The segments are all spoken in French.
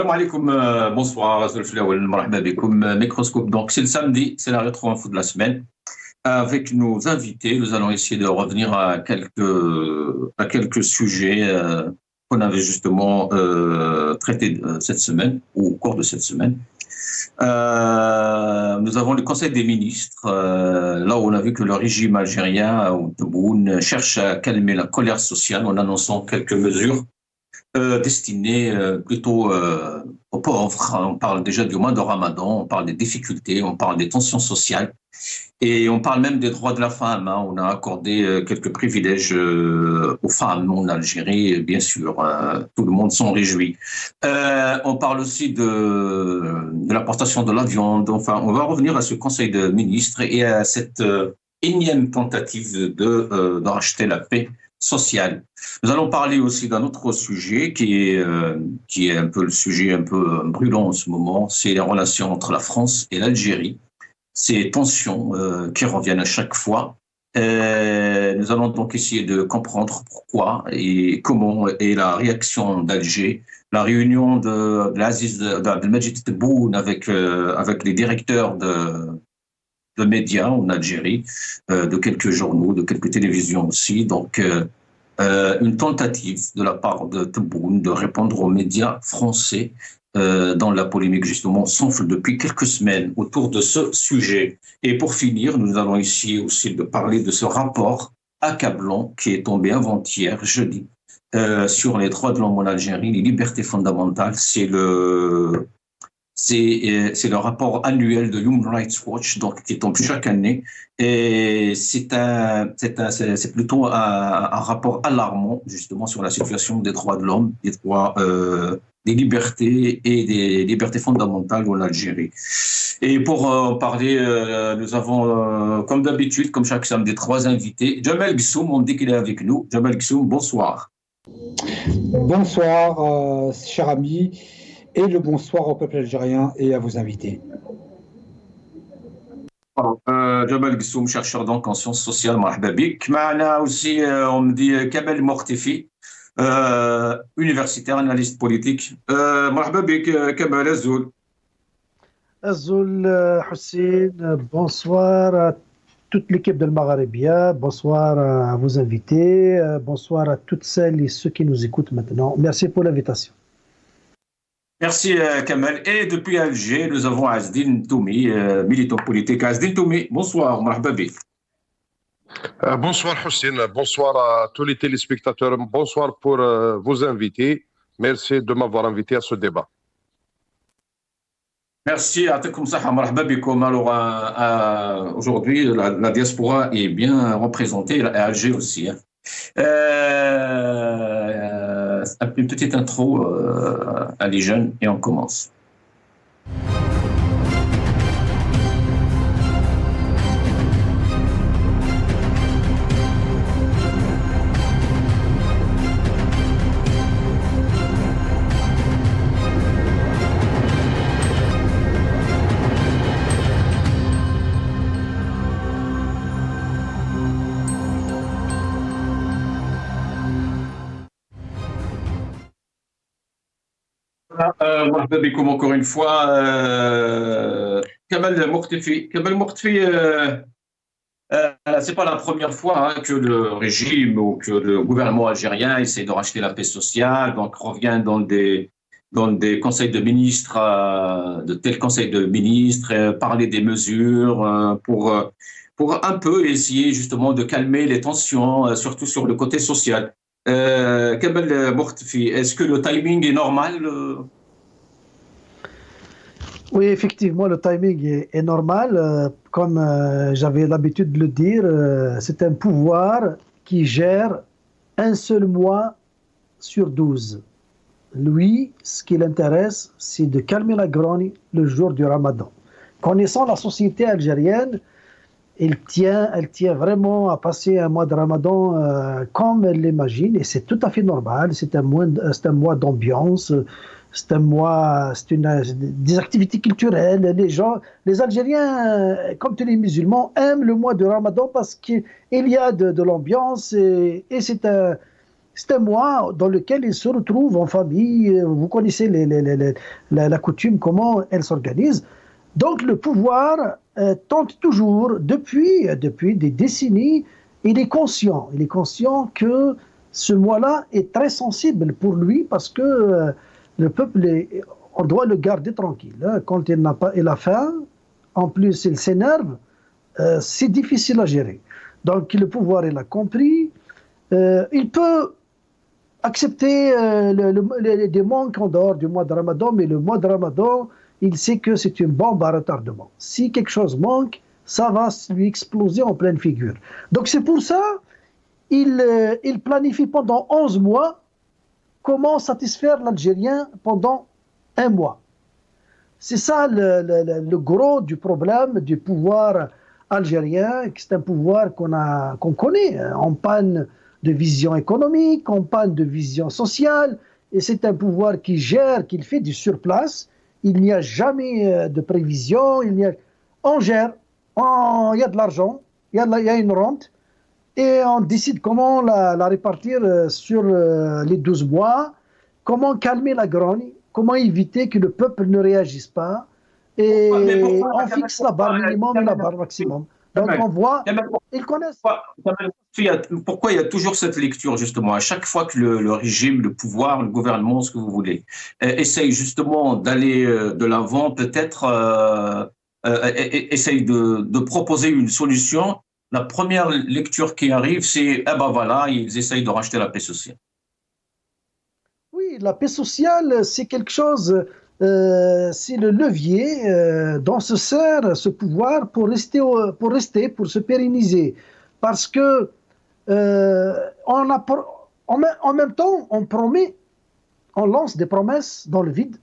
Salam alaikum, bonsoir, marhaba bikoum, microscope. Donc, c'est le samedi, c'est la rétro-info de la semaine. Avec nos invités, nous allons essayer de revenir à quelques sujets qu'on avait justement traités cette semaine, ou au cours de cette semaine. Nous avons le Conseil des ministres, là où on a vu que le régime algérien, ou Tebboune, cherche à calmer la colère sociale en annonçant quelques mesures destiné plutôt aux pauvres. On parle déjà du mois de Ramadan, on parle des difficultés, on parle des tensions sociales et on parle même des droits de la femme. Hein. On a accordé quelques privilèges aux femmes en Algérie, bien sûr. Tout le monde s'en réjouit. On parle aussi de l'importation de la viande. Enfin, on va revenir à ce Conseil de ministres et à cette énième tentative de racheter la paix sociale. Nous allons parler aussi d'un autre sujet qui est un peu le sujet un peu brûlant en ce moment, c'est les relations entre la France et l'Algérie. Ces tensions qui reviennent à chaque fois. Nous allons donc essayer de comprendre pourquoi et comment est la réaction d'Alger, la réunion de Abdelmajid Tebboune avec les directeurs de médias en Algérie, de quelques journaux, de quelques télévisions aussi. Donc, une tentative de la part de Tebboune de répondre aux médias français dans la polémique, justement, s'enfle depuis quelques semaines autour de ce sujet. Et pour finir, nous allons ici aussi de parler de ce rapport accablant qui est tombé avant-hier, jeudi, sur les droits de l'homme en Algérie, les libertés fondamentales. C'est le rapport annuel de Human Rights Watch, donc qui tombe chaque année, et c'est plutôt un rapport alarmant justement sur la situation des droits de l'homme, des droits, des libertés et des libertés fondamentales en Algérie. Et pour en parler, nous avons, comme d'habitude, comme chaque samedi, trois invités. Jamel Gissoum, on dit qu'il est avec nous. Jamel Gissoum, bonsoir. Bonsoir, cher ami. Et le bonsoir au peuple algérien et à vos invités. Jamel Gissoum, chercheur donc en sciences sociales, marhaba bik. معنا aussi, on me dit Kamel Mortifi, universitaire, analyste politique. مرحبا بك كمال الزول. Azul Hussein, bonsoir à toute l'équipe de Maghrébia, bonsoir à vos invités, bonsoir à toutes celles et ceux qui nous écoutent maintenant. Merci pour l'invitation. Merci Kamel. Et depuis Alger, nous avons Azdine Toumi, militant politique. Azdine Toumi, bonsoir, marhaba bik. Bonsoir Hussein, bonsoir à tous les téléspectateurs, bonsoir pour vos invités. Merci de m'avoir invité à ce débat. Merci, يعطيكم الصحة, مرحبا بكم. Alors, aujourd'hui, la diaspora est bien représentée, et Alger aussi. Hein. Une petite intro à les jeunes et on commence. مرحبا بكم encore une fois. Kamel Mortifi. Kamel Mortifi, c'est pas la première fois que le régime ou que le gouvernement algérien essaie de racheter la paix sociale, donc revient dans des conseils de ministres, de tels conseils de ministres, parler des mesures pour un peu essayer justement de calmer les tensions, surtout sur le côté social. Kamel Mortifi, est-ce que le timing est normal Oui, effectivement, le timing est normal. Comme j'avais l'habitude de le dire, c'est un pouvoir qui gère un seul mois sur 12. Lui, ce qui l'intéresse, c'est de calmer la grogne le jour du Ramadan. Connaissant la société algérienne, elle tient vraiment à passer un mois de Ramadan comme elle l'imagine, et c'est tout à fait normal. C'est un mois d'ambiance. C'est des activités culturelles. Les Algériens, comme tous les musulmans, aiment le mois de Ramadan parce qu'il y a de l'ambiance et C'est un mois dans lequel ils se retrouvent en famille. Vous connaissez la coutume, comment elle s'organise. Donc le pouvoir tente toujours, depuis des décennies, il est conscient que ce mois-là est très sensible pour lui parce que le peuple, on doit le garder tranquille. Hein. Quand il a faim, en plus il s'énerve, c'est difficile à gérer. Donc le pouvoir, il a compris. Il peut accepter des manques en dehors du mois de Ramadan, mais le mois de Ramadan, il sait que c'est une bombe à retardement. Si quelque chose manque, ça va lui exploser en pleine figure. Donc c'est pour ça il planifie pendant 11 mois comment satisfaire l'Algérien pendant un mois. C'est ça le gros du problème du pouvoir algérien, c'est un pouvoir qu'on connaît, en panne de vision économique, en panne de vision sociale, et c'est un pouvoir qui gère, qui fait du surplace. Il n'y a jamais de prévision, on gère, il y a de l'argent, il y a une rente, et on décide comment la répartir sur les 12 mois, comment calmer la grogne, comment éviter que le peuple ne réagisse pas, et on fixe la barre minimum et la barre maximum. Donc on voit, ils connaissent. Pourquoi il y a toujours cette lecture, justement, à chaque fois que le régime, le pouvoir, le gouvernement, ce que vous voulez, essaye justement d'aller de l'avant, peut-être essaye de proposer une solution, la première lecture qui arrive, c'est, eh ben voilà, ils essayent de racheter la paix sociale. Oui, la paix sociale, c'est quelque chose, c'est le levier dont se sert ce pouvoir pour rester, pour se pérenniser. Parce que en même temps, on promet, on lance des promesses dans le vide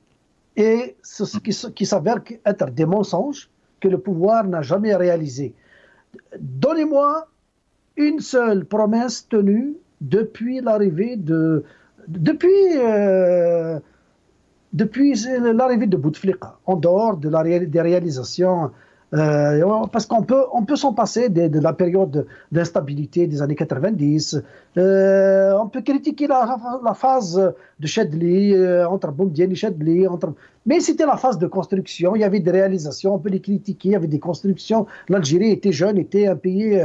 et ce qui s'avère être des mensonges que le pouvoir n'a jamais réalisés. Donnez-moi une seule promesse tenue depuis l'arrivée depuis l'arrivée de Bouteflika, en dehors des réalisations, parce qu'on peut s'en passer de la période d'instabilité des années 90. On peut critiquer la phase de Chedli, entre Boumedienne et Chedli, mais c'était la phase de construction, il y avait des réalisations, on peut les critiquer, il y avait des constructions. L'Algérie était jeune, était un pays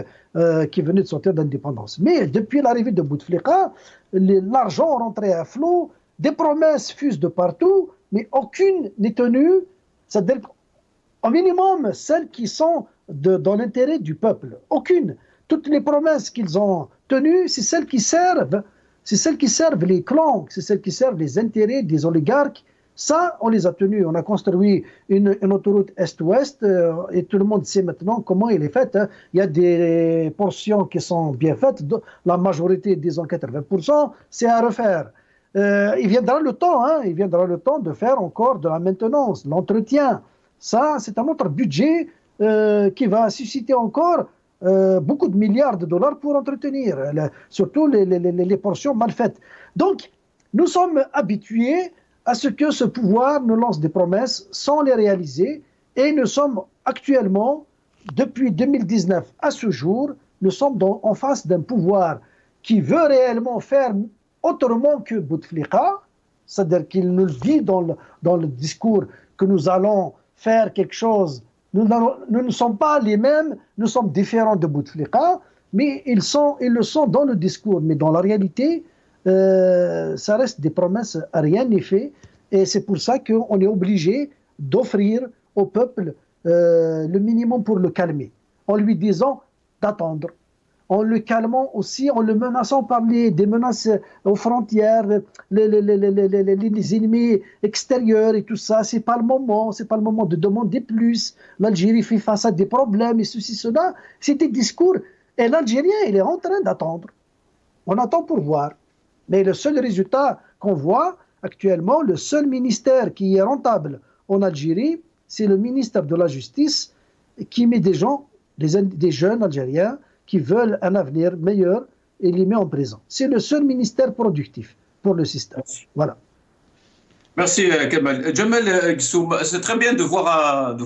qui venait de sortir d'indépendance. Mais depuis l'arrivée de Bouteflika, l'argent rentrait à flot, des promesses fusent de partout, mais aucune n'est tenue. C'est-à-dire, au minimum, celles qui sont dans l'intérêt du peuple. Aucune. Toutes les promesses qu'ils ont tenues, c'est celles qui servent les clans, c'est celles qui servent les intérêts des oligarques. Ça, on les a tenues. On a construit une autoroute Est-Ouest et tout le monde sait maintenant comment elle est faite. Hein. Il y a des portions qui sont bien faites. La majorité, disons 80%, c'est à refaire. Il viendra le temps de faire encore de la maintenance, l'entretien. Ça, c'est un autre budget qui va susciter encore beaucoup de milliards de dollars pour entretenir, surtout les portions mal faites. Donc, nous sommes habitués à ce que ce pouvoir nous lance des promesses sans les réaliser, et nous sommes actuellement, depuis 2019 à ce jour, nous sommes en face d'un pouvoir qui veut réellement faire autrement que Bouteflika, c'est-à-dire qu'il nous le dit dans le discours que nous allons faire quelque chose. Nous ne sommes pas les mêmes, nous sommes différents de Bouteflika, mais ils le sont dans le discours. Mais dans la réalité, ça reste des promesses, rien n'est fait. Et c'est pour ça qu'on est obligé d'offrir au peuple le minimum pour le calmer, en lui disant d'attendre. En le calmant aussi, en le menaçant par des menaces aux frontières, les ennemis extérieurs et tout ça. C'est pas le moment de demander plus. L'Algérie fait face à des problèmes et ceci, cela. C'est des discours. Et l'Algérien, il est en train d'attendre. On attend pour voir. Mais le seul résultat qu'on voit actuellement, le seul ministère qui est rentable en Algérie, c'est le ministère de la Justice qui met des gens, des jeunes Algériens, qui veulent un avenir meilleur et les met en prison. C'est le seul ministère productif pour le système. Voilà. Merci Kemal. Jamal Gissoum, c'est très bien de voir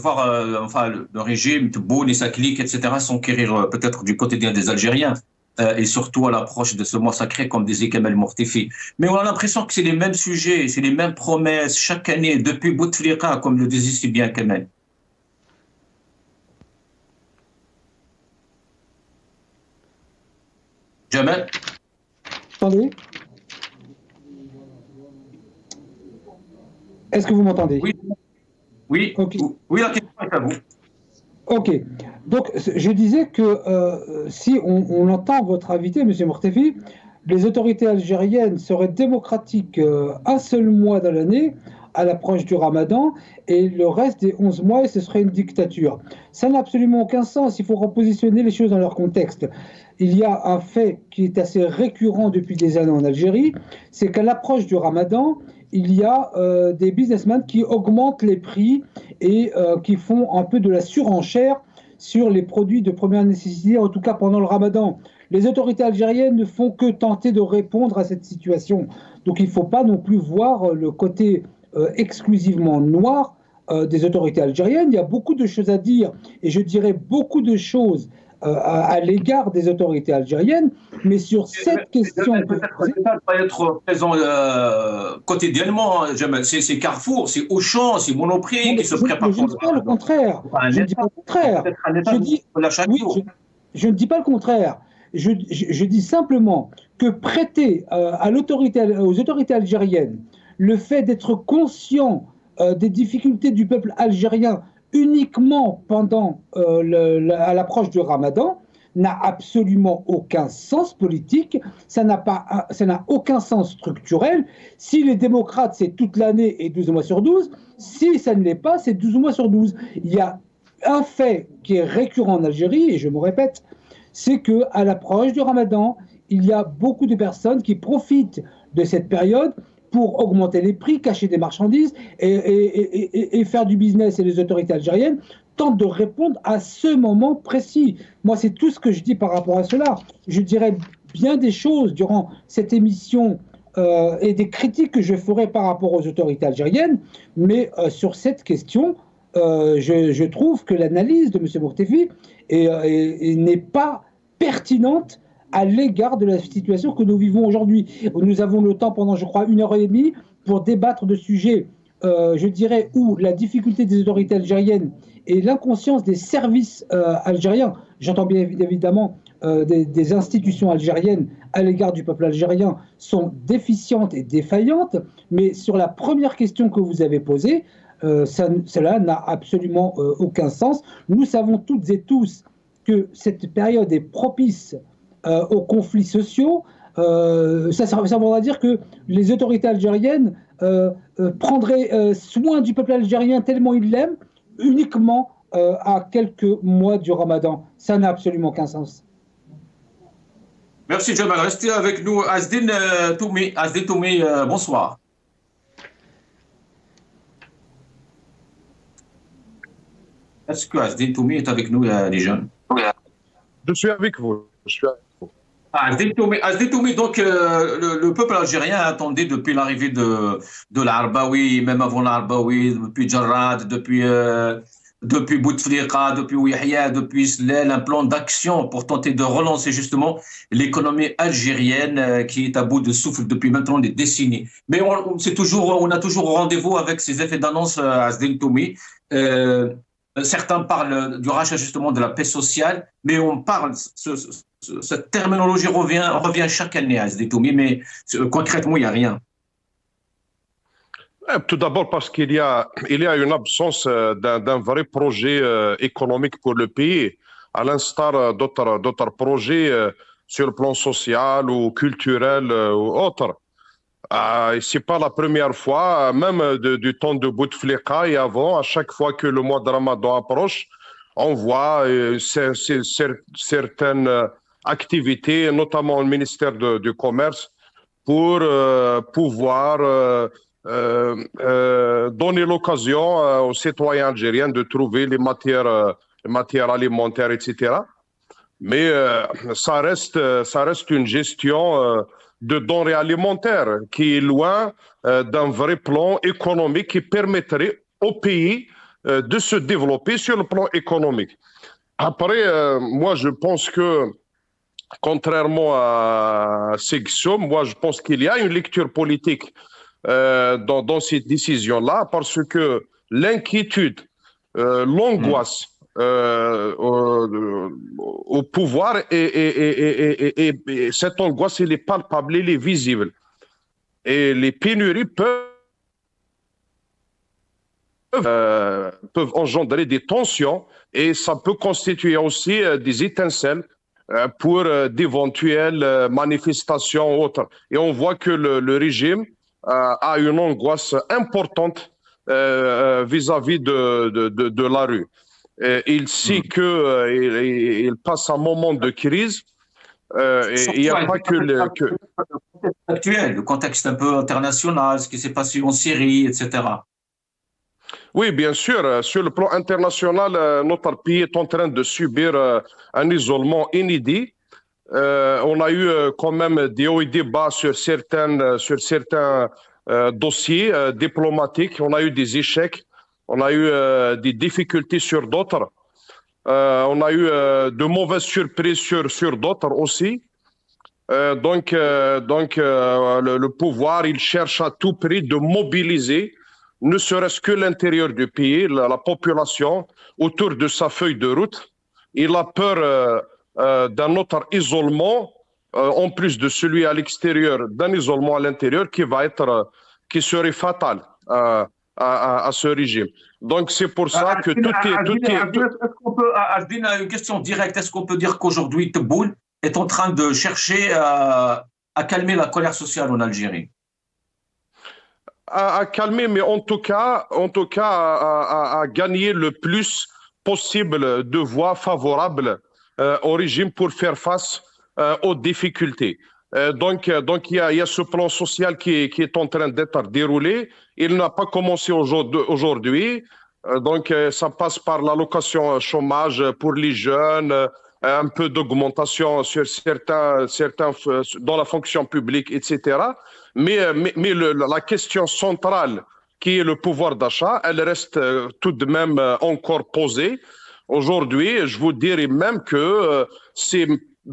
enfin, le régime, Tebboune et sa clique, etc., s'enquérir peut-être du quotidien des Algériens. et surtout à l'approche de ce mois sacré, comme disait Kamel Mortifi. Mais on a l'impression que c'est les mêmes sujets, c'est les mêmes promesses chaque année, depuis Bouteflika, comme le disait si bien Kamel. Jamel? Attendez. Est-ce que vous m'entendez? Oui, oui, Ok. oui, la question est à vous. Ok. Donc, je disais que si on entend votre invité, M. Mortefi, les autorités algériennes seraient démocratiques un seul mois dans l'année, à l'approche du Ramadan, et le reste des 11 mois, ce serait une dictature. Ça n'a absolument aucun sens. Il faut repositionner les choses dans leur contexte. Il y a un fait qui est assez récurrent depuis des années en Algérie, c'est qu'à l'approche du Ramadan, il y a des businessmen qui augmentent les prix et qui font un peu de la surenchère sur les produits de première nécessité, en tout cas pendant le Ramadan. Les autorités algériennes ne font que tenter de répondre à cette situation. Donc il ne faut pas non plus voir le côté exclusivement noir des autorités algériennes. Il y a beaucoup de choses à dire, et je dirais beaucoup de choses à l'égard des autorités algériennes, mais sur cette question... Peut-être pas être présent quotidiennement, c'est Carrefour, c'est Auchan, c'est Monoprix qui se préparent. Je ne dis pas le contraire. Je ne dis pas le contraire. Je ne dis pas le contraire. Je dis simplement que prêter aux autorités algériennes le fait d'être conscient des difficultés du peuple algérien uniquement à l'approche du Ramadan n'a absolument aucun sens politique, ça n'a aucun sens structurel. Si les démocrates, c'est toute l'année et 12 mois sur 12, si ça ne l'est pas, c'est 12 mois sur 12. Il y a un fait qui est récurrent en Algérie, et je me répète, c'est qu'à l'approche du Ramadan, il y a beaucoup de personnes qui profitent de cette période pour augmenter les prix, cacher des marchandises et faire du business. Et les autorités algériennes tentent de répondre à ce moment précis. Moi, c'est tout ce que je dis par rapport à cela. Je dirais bien des choses durant cette émission et des critiques que je ferai par rapport aux autorités algériennes, mais sur cette question, je trouve que l'analyse de M. Mortefi n'est pas pertinente à l'égard de la situation que nous vivons aujourd'hui. Nous avons le temps pendant, je crois, 1h30 pour débattre de sujets, je dirais, où la difficulté des autorités algériennes et l'inconscience des services algériens, j'entends bien évidemment des institutions algériennes à l'égard du peuple algérien, sont déficientes et défaillantes, mais sur la première question que vous avez posée, cela n'a absolument aucun sens. Nous savons toutes et tous que cette période est propice aux conflits sociaux. Ça voudra dire que les autorités algériennes prendraient soin du peuple algérien tellement ils l'aiment, uniquement à quelques mois du Ramadan. Ça n'a absolument aucun sens. Merci Jamal. Restez avec nous. Azdine Toumi, bonsoir. Est-ce que Azdine Toumi est avec nous, les jeunes? Je suis avec vous. Azdine Toumi, donc le peuple algérien attendait depuis l'arrivée de l'Arbaoui, même avant l'Arbaoui, depuis Jarrad, depuis Bouteflika, depuis Ouihia, depuis Slel, un plan d'action pour tenter de relancer justement l'économie algérienne qui est à bout de souffle depuis maintenant des décennies. Mais on a toujours rendez-vous avec ces effets d'annonce à Azdine Toumi. Certains parlent du rachat justement de la paix sociale, mais on parle, cette terminologie revient chaque année à Azdine Toumi, mais concrètement, il n'y a rien. Tout d'abord parce qu'il y a une absence d'un vrai projet économique pour le pays, à l'instar d'autres projets sur le plan social ou culturel ou autre. Ce n'est pas la première fois, même du temps de Bouteflika et avant, à chaque fois que le mois de Ramadan approche, on voit certaines activités, notamment le ministère du Commerce, pour pouvoir donner l'occasion aux citoyens algériens de trouver les matières alimentaires, etc. Mais ça reste une gestion de denrées alimentaires qui est loin d'un vrai plan économique qui permettrait au pays de se développer sur le plan économique. Après, moi, je pense que contrairement à Segso, moi je pense qu'il y a une lecture politique dans cette décision-là, parce que l'inquiétude, l'angoisse au pouvoir, et cette angoisse, elle est palpable, elle est visible. Et les pénuries peuvent engendrer des tensions, et ça peut constituer aussi des étincelles pour d'éventuelles manifestations autres. Et on voit que le régime a une angoisse importante vis-à-vis de la rue. Il sait qu'il passe un moment de crise. Et il n'y a pas que actuel, le contexte un peu international, ce qui s'est passé en Syrie, etc. Oui, bien sûr. Sur le plan international, notre pays est en train de subir un isolement inédit. On a eu quand même des hauts et des bas sur certains dossiers diplomatiques. On a eu des échecs, on a eu des difficultés sur d'autres. On a eu de mauvaises surprises sur d'autres aussi. Donc, le pouvoir, il cherche à tout prix de mobiliser, ne serait-ce que l'intérieur du pays, la population, autour de sa feuille de route. Il a peur d'un autre isolement, en plus de celui à l'extérieur, d'un isolement à l'intérieur qui serait fatal à ce régime. Donc c'est pour ça que tout est... Asbin a une question directe. Est-ce qu'on peut dire qu'aujourd'hui, Tebboune est en train de chercher à calmer la colère sociale en Algérie? À calmer, mais en tout cas à gagner le plus possible de voix favorables au régime pour faire face aux difficultés. Donc il y a ce plan social qui est en train d'être déroulé. Il n'a pas commencé aujourd'hui. Donc ça passe par l'allocation chômage pour les jeunes, un peu d'augmentation sur certains dans la fonction publique, etc. Mais la question centrale, qui est le pouvoir d'achat, elle reste tout de même encore posée. Aujourd'hui, je vous dirais même que c'est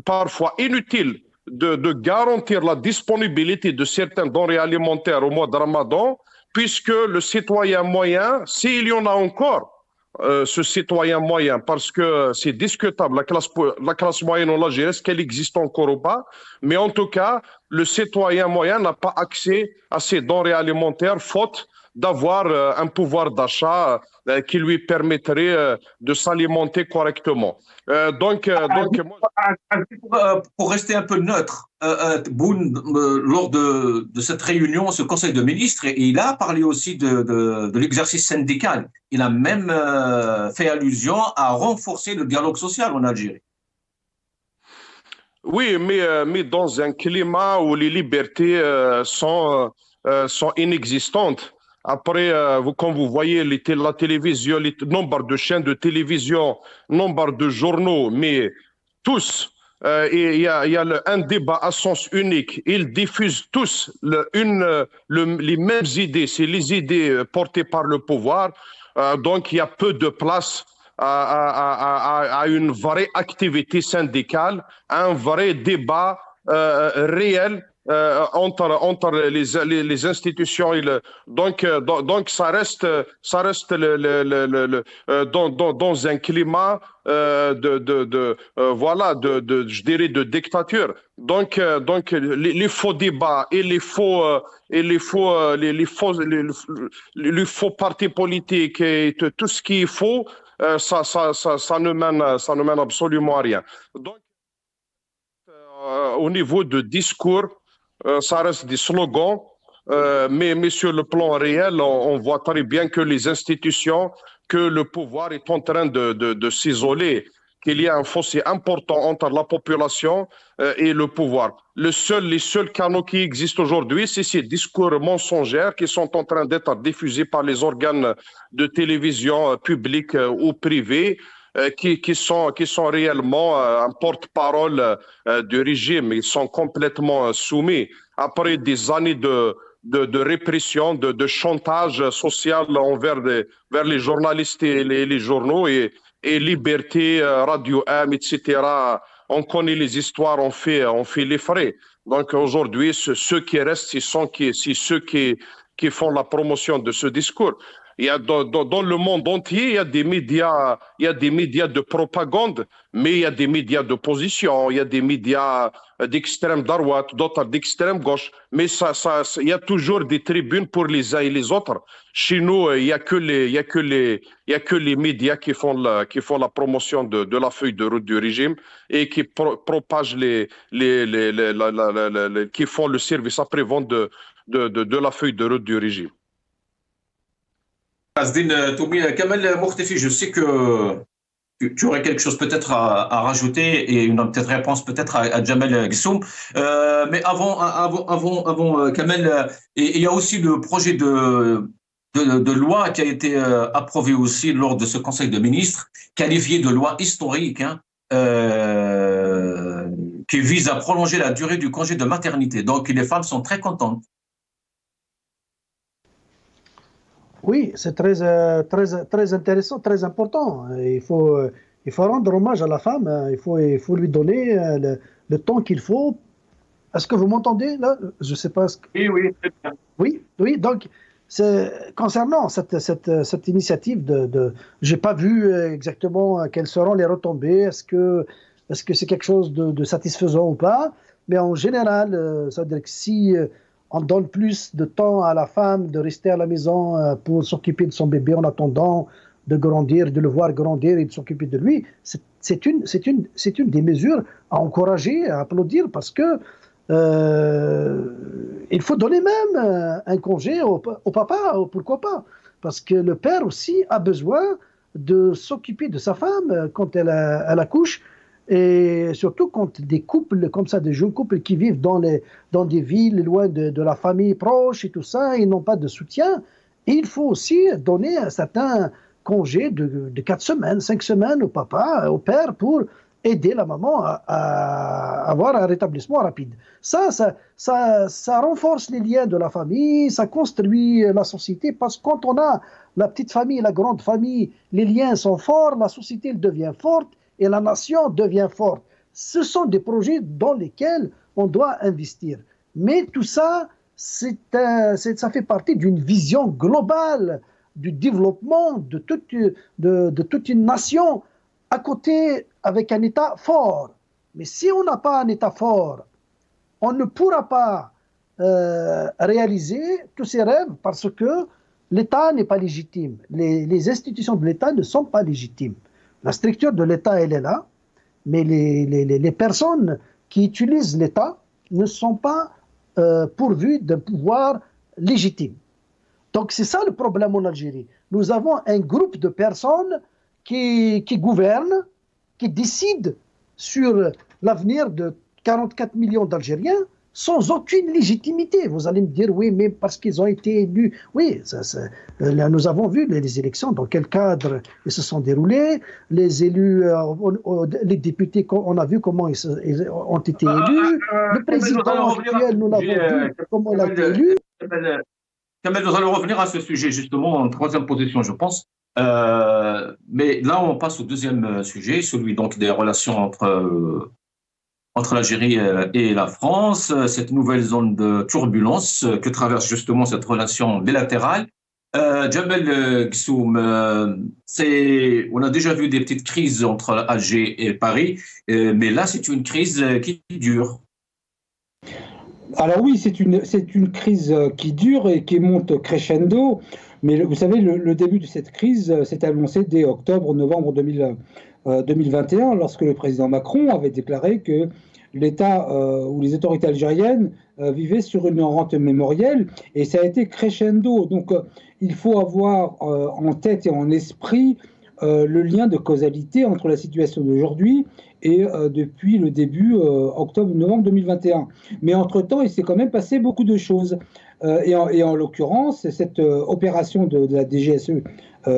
parfois inutile de garantir la disponibilité de certains denrées alimentaires au mois de Ramadan, puisque le citoyen moyen, s'il y en a encore, ce citoyen moyen, parce que c'est discutable, la classe moyenne en Algérie, est-ce qu'elle existe encore ou pas? Mais en tout cas, le citoyen moyen n'a pas accès à ces denrées alimentaires, faute d'avoir un pouvoir d'achat qui lui permettrait de s'alimenter correctement. Pour rester un peu neutre, Boun, lors de cette réunion, ce conseil de ministres, il a parlé aussi de l'exercice syndical. Il a même fait allusion à renforcer le dialogue social en Algérie. Oui, mais dans un climat où les libertés sont inexistantes. Après, quand vous voyez la télévision, le nombre de chaînes de télévision, nombre de journaux, mais tous, il y a un débat à sens unique. Ils diffusent tous les mêmes idées. C'est les idées portées par le pouvoir. Donc, il y a peu de place à une vraie activité syndicale, à un vrai débat réel entre les institutions. Donc ça reste dans un climat je dirais de dictature. Donc les faux débats et les faux partis politiques et tout ce qui est faux, ça ne mène absolument à rien. Donc au niveau de discours, ça reste des slogans, mais sur le plan réel, on voit très bien que les institutions, que le pouvoir est en train de s'isoler, qu'il y a un fossé important entre la population et le pouvoir. Les seuls canaux qui existent aujourd'hui, c'est ces discours mensongers qui sont en train d'être diffusés par les organes de télévision publics ou privés, qui sont réellement un porte-parole du régime. Ils sont complètement soumis. Après des années de répression, de chantage social vers les journalistes et les journaux, et Liberté, Radio M, etc., on connaît les histoires, on fait les frais. Donc aujourd'hui, ceux qui restent, c'est ceux qui font la promotion de ce discours. Il y a dans le monde entier, il y a des médias de propagande, mais il y a des médias d'opposition, il y a des médias d'extrême droite, d'autres d'extrême gauche, mais il y a toujours des tribunes pour les uns et les autres. Chez nous, il y a que les médias qui font la promotion de la feuille de route du régime et qui propagent qui font le service après-vente de la feuille de route du régime. Azdine Toumi, Kamel Mourtefi, je sais que tu aurais quelque chose peut-être à rajouter et une peut-être réponse peut-être à Jamel Gissoum. Mais avant Kamel, il y a aussi le projet de loi qui a été approuvé aussi lors de ce Conseil de ministres, qualifié de loi historique, hein, qui vise à prolonger la durée du congé de maternité. Donc les femmes sont très contentes. Oui, c'est très intéressant, très important. Il faut rendre hommage à la femme. Il faut lui donner le temps qu'il faut. Est-ce que vous m'entendez là? Je ne sais pas. Oui, très bien. Oui. Donc, concernant cette initiative j'ai pas vu exactement quelles seront les retombées. Est-ce que c'est quelque chose de satisfaisant ou pas? Mais en général, ça veut dire que si on donne plus de temps à la femme de rester à la maison pour s'occuper de son bébé en attendant de grandir, de le voir grandir et de s'occuper de lui, c'est une des mesures à encourager, à applaudir, parce que il faut donner même un congé au papa, pourquoi pas? Parce que le père aussi a besoin de s'occuper de sa femme quand elle accouche. Et surtout quand des couples comme ça, des jeunes couples qui vivent dans des villes loin de la famille proche et tout ça, ils n'ont pas de soutien. Et il faut aussi donner un certain congé de 4 semaines, 5 semaines au papa, au père, pour aider la maman à avoir un rétablissement rapide. Ça renforce les liens de la famille, ça construit la société, parce que quand on a la petite famille, la grande famille, les liens sont forts, la société elle devient forte, et la nation devient forte. Ce sont des projets dans lesquels on doit investir. Mais tout ça, ça fait partie d'une vision globale du développement de toute une nation, à côté avec un État fort. Mais si on n'a pas un État fort, on ne pourra pas réaliser tous ces rêves, parce que l'État n'est pas légitime. Les institutions de l'État ne sont pas légitimes. La structure de l'État, elle est là, mais les personnes qui utilisent l'État ne sont pas pourvues d'un pouvoir légitime. Donc c'est ça le problème en Algérie. Nous avons un groupe de personnes qui gouvernent, qui décident sur l'avenir de 44 millions d'Algériens sans aucune légitimité. Vous allez me dire, oui, mais parce qu'ils ont été élus. Oui, là, nous avons vu les élections, dans quel cadre ils se sont déroulés. Les élus, les députés, on a vu comment ils ont été élus. Le président actuel, nous l'avons vu comment il a été élu. Kamel, nous allons revenir à ce sujet, justement, en troisième position, je pense. Mais là, on passe au deuxième sujet, celui donc des relations entre l'Algérie et la France, cette nouvelle zone de turbulence que traverse justement cette relation bilatérale. Jamel Gissoum, on a déjà vu des petites crises entre Alger et Paris, mais là, c'est une crise qui dure. Alors oui, c'est une crise qui dure et qui monte crescendo, mais vous savez, le début de cette crise s'est annoncé dès octobre-novembre 2021, lorsque le président Macron avait déclaré que l'État ou les autorités algériennes vivaient sur une rente mémorielle, et ça a été crescendo. Donc il faut avoir en tête et en esprit le lien de causalité entre la situation d'aujourd'hui et depuis le début octobre-novembre 2021. Mais entre-temps, il s'est quand même passé beaucoup de choses. Et en l'occurrence, cette opération de la DGSE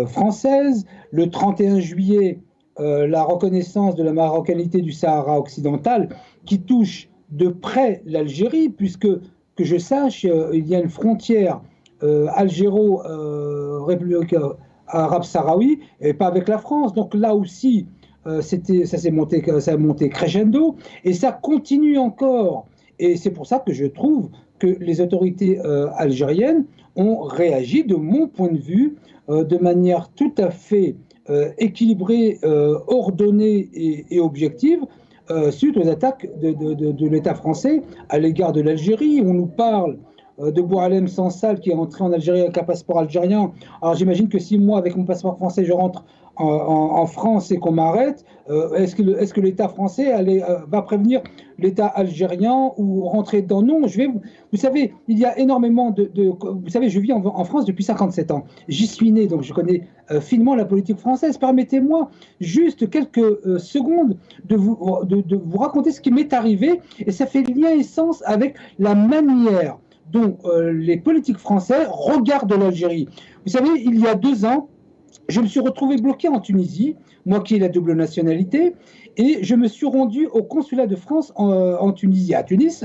française, le 31 juillet, la reconnaissance de la marocanité du Sahara occidental, qui touche de près l'Algérie, puisque, que je sache, il y a une frontière algéro-république arabe sahraoui, et pas avec la France. Donc là aussi, ça a monté crescendo, et ça continue encore. Et c'est pour ça que je trouve que les autorités algériennes ont réagi, de mon point de vue, de manière tout à fait équilibrée, ordonnée et objective, suite aux attaques de l'État français à l'égard de l'Algérie. On nous parle de Boualem Sansal qui est entré en Algérie avec un passeport algérien. Alors j'imagine que si moi, avec mon passeport français, je rentre en France et qu'on m'arrête, est-ce que l'État français va prévenir l'État algérien ou rentrer dedans? Non, vous savez, il y a énormément vous savez, je vis en France depuis 57 ans. J'y suis né, donc je connais finement la politique française. Permettez-moi juste quelques secondes de vous raconter ce qui m'est arrivé, et ça fait lien et sens avec la manière dont les politiques français regardent l'Algérie. Vous savez, il y a 2 ans, je me suis retrouvé bloqué en Tunisie, moi qui ai la double nationalité, et je me suis rendu au consulat de France en Tunisie, à Tunis,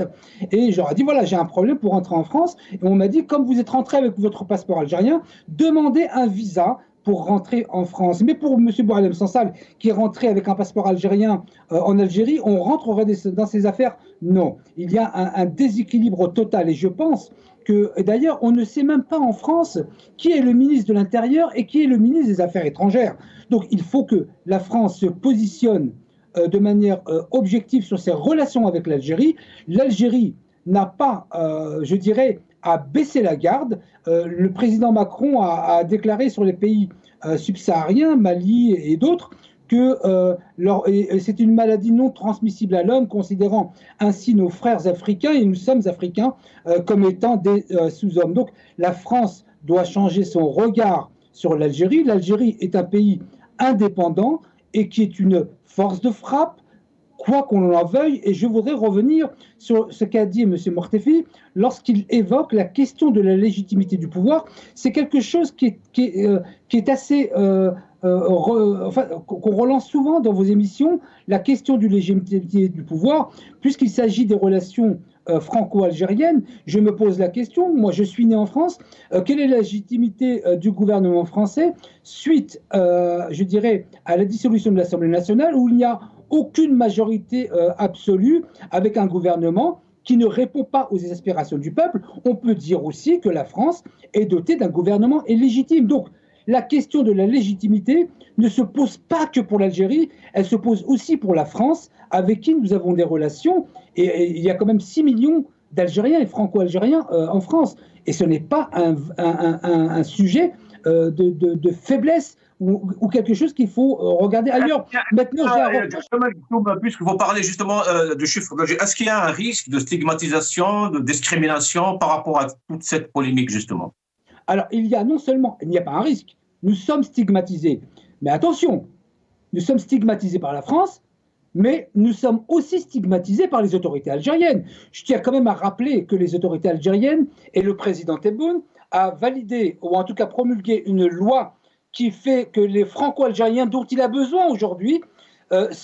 et j'aurais dit, voilà, j'ai un problème pour rentrer en France, et on m'a dit, comme vous êtes rentré avec votre passeport algérien, demandez un visa pour rentrer en France. Mais pour M. Boualem Sansal, qui est rentré avec un passeport algérien en Algérie, on rentrerait dans ses affaires? Non. Il y a un déséquilibre total, et je pense que, d'ailleurs, on ne sait même pas en France qui est le ministre de l'Intérieur et qui est le ministre des Affaires étrangères. Donc il faut que la France se positionne de manière objective sur ses relations avec l'Algérie. L'Algérie n'a pas, je dirais, à baisser la garde. Le président Macron a déclaré sur les pays subsahariens, Mali et d'autres, que c'est une maladie non transmissible à l'homme, considérant ainsi nos frères africains, et nous sommes africains, comme étant des sous-hommes. Donc la France doit changer son regard sur l'Algérie. L'Algérie est un pays indépendant et qui est une force de frappe, quoi qu'on en veuille. Et je voudrais revenir sur ce qu'a dit M. Mortefi lorsqu'il évoque la question de la légitimité du pouvoir. C'est quelque chose qui est assez... qu'on relance souvent dans vos émissions, la question de légitimité du pouvoir, puisqu'il s'agit des relations franco-algériennes. Je me pose la question, moi je suis né en France, quelle est la légitimité du gouvernement français suite, je dirais, à la dissolution de l'Assemblée nationale, où il n'y a aucune majorité absolue, avec un gouvernement qui ne répond pas aux aspirations du peuple? On peut dire aussi que la France est dotée d'un gouvernement illégitime. Donc, la question de la légitimité ne se pose pas que pour l'Algérie, elle se pose aussi pour la France, avec qui nous avons des relations. Et il y a quand même 6 millions d'Algériens et Franco-Algériens en France. Et ce n'est pas un sujet de faiblesse ou quelque chose qu'il faut regarder ailleurs. Maintenant, puisque vous parlez justement de chiffres, est-ce qu'il y a un risque de stigmatisation, de discrimination par rapport à toute cette polémique, justement? Alors, il n'y a pas un risque, nous sommes stigmatisés. Mais attention, nous sommes stigmatisés par la France, mais nous sommes aussi stigmatisés par les autorités algériennes. Je tiens quand même à rappeler que les autorités algériennes et le président Tebboune a validé, ou en tout cas promulgué, une loi qui fait que les Franco-Algériens dont il a besoin aujourd'hui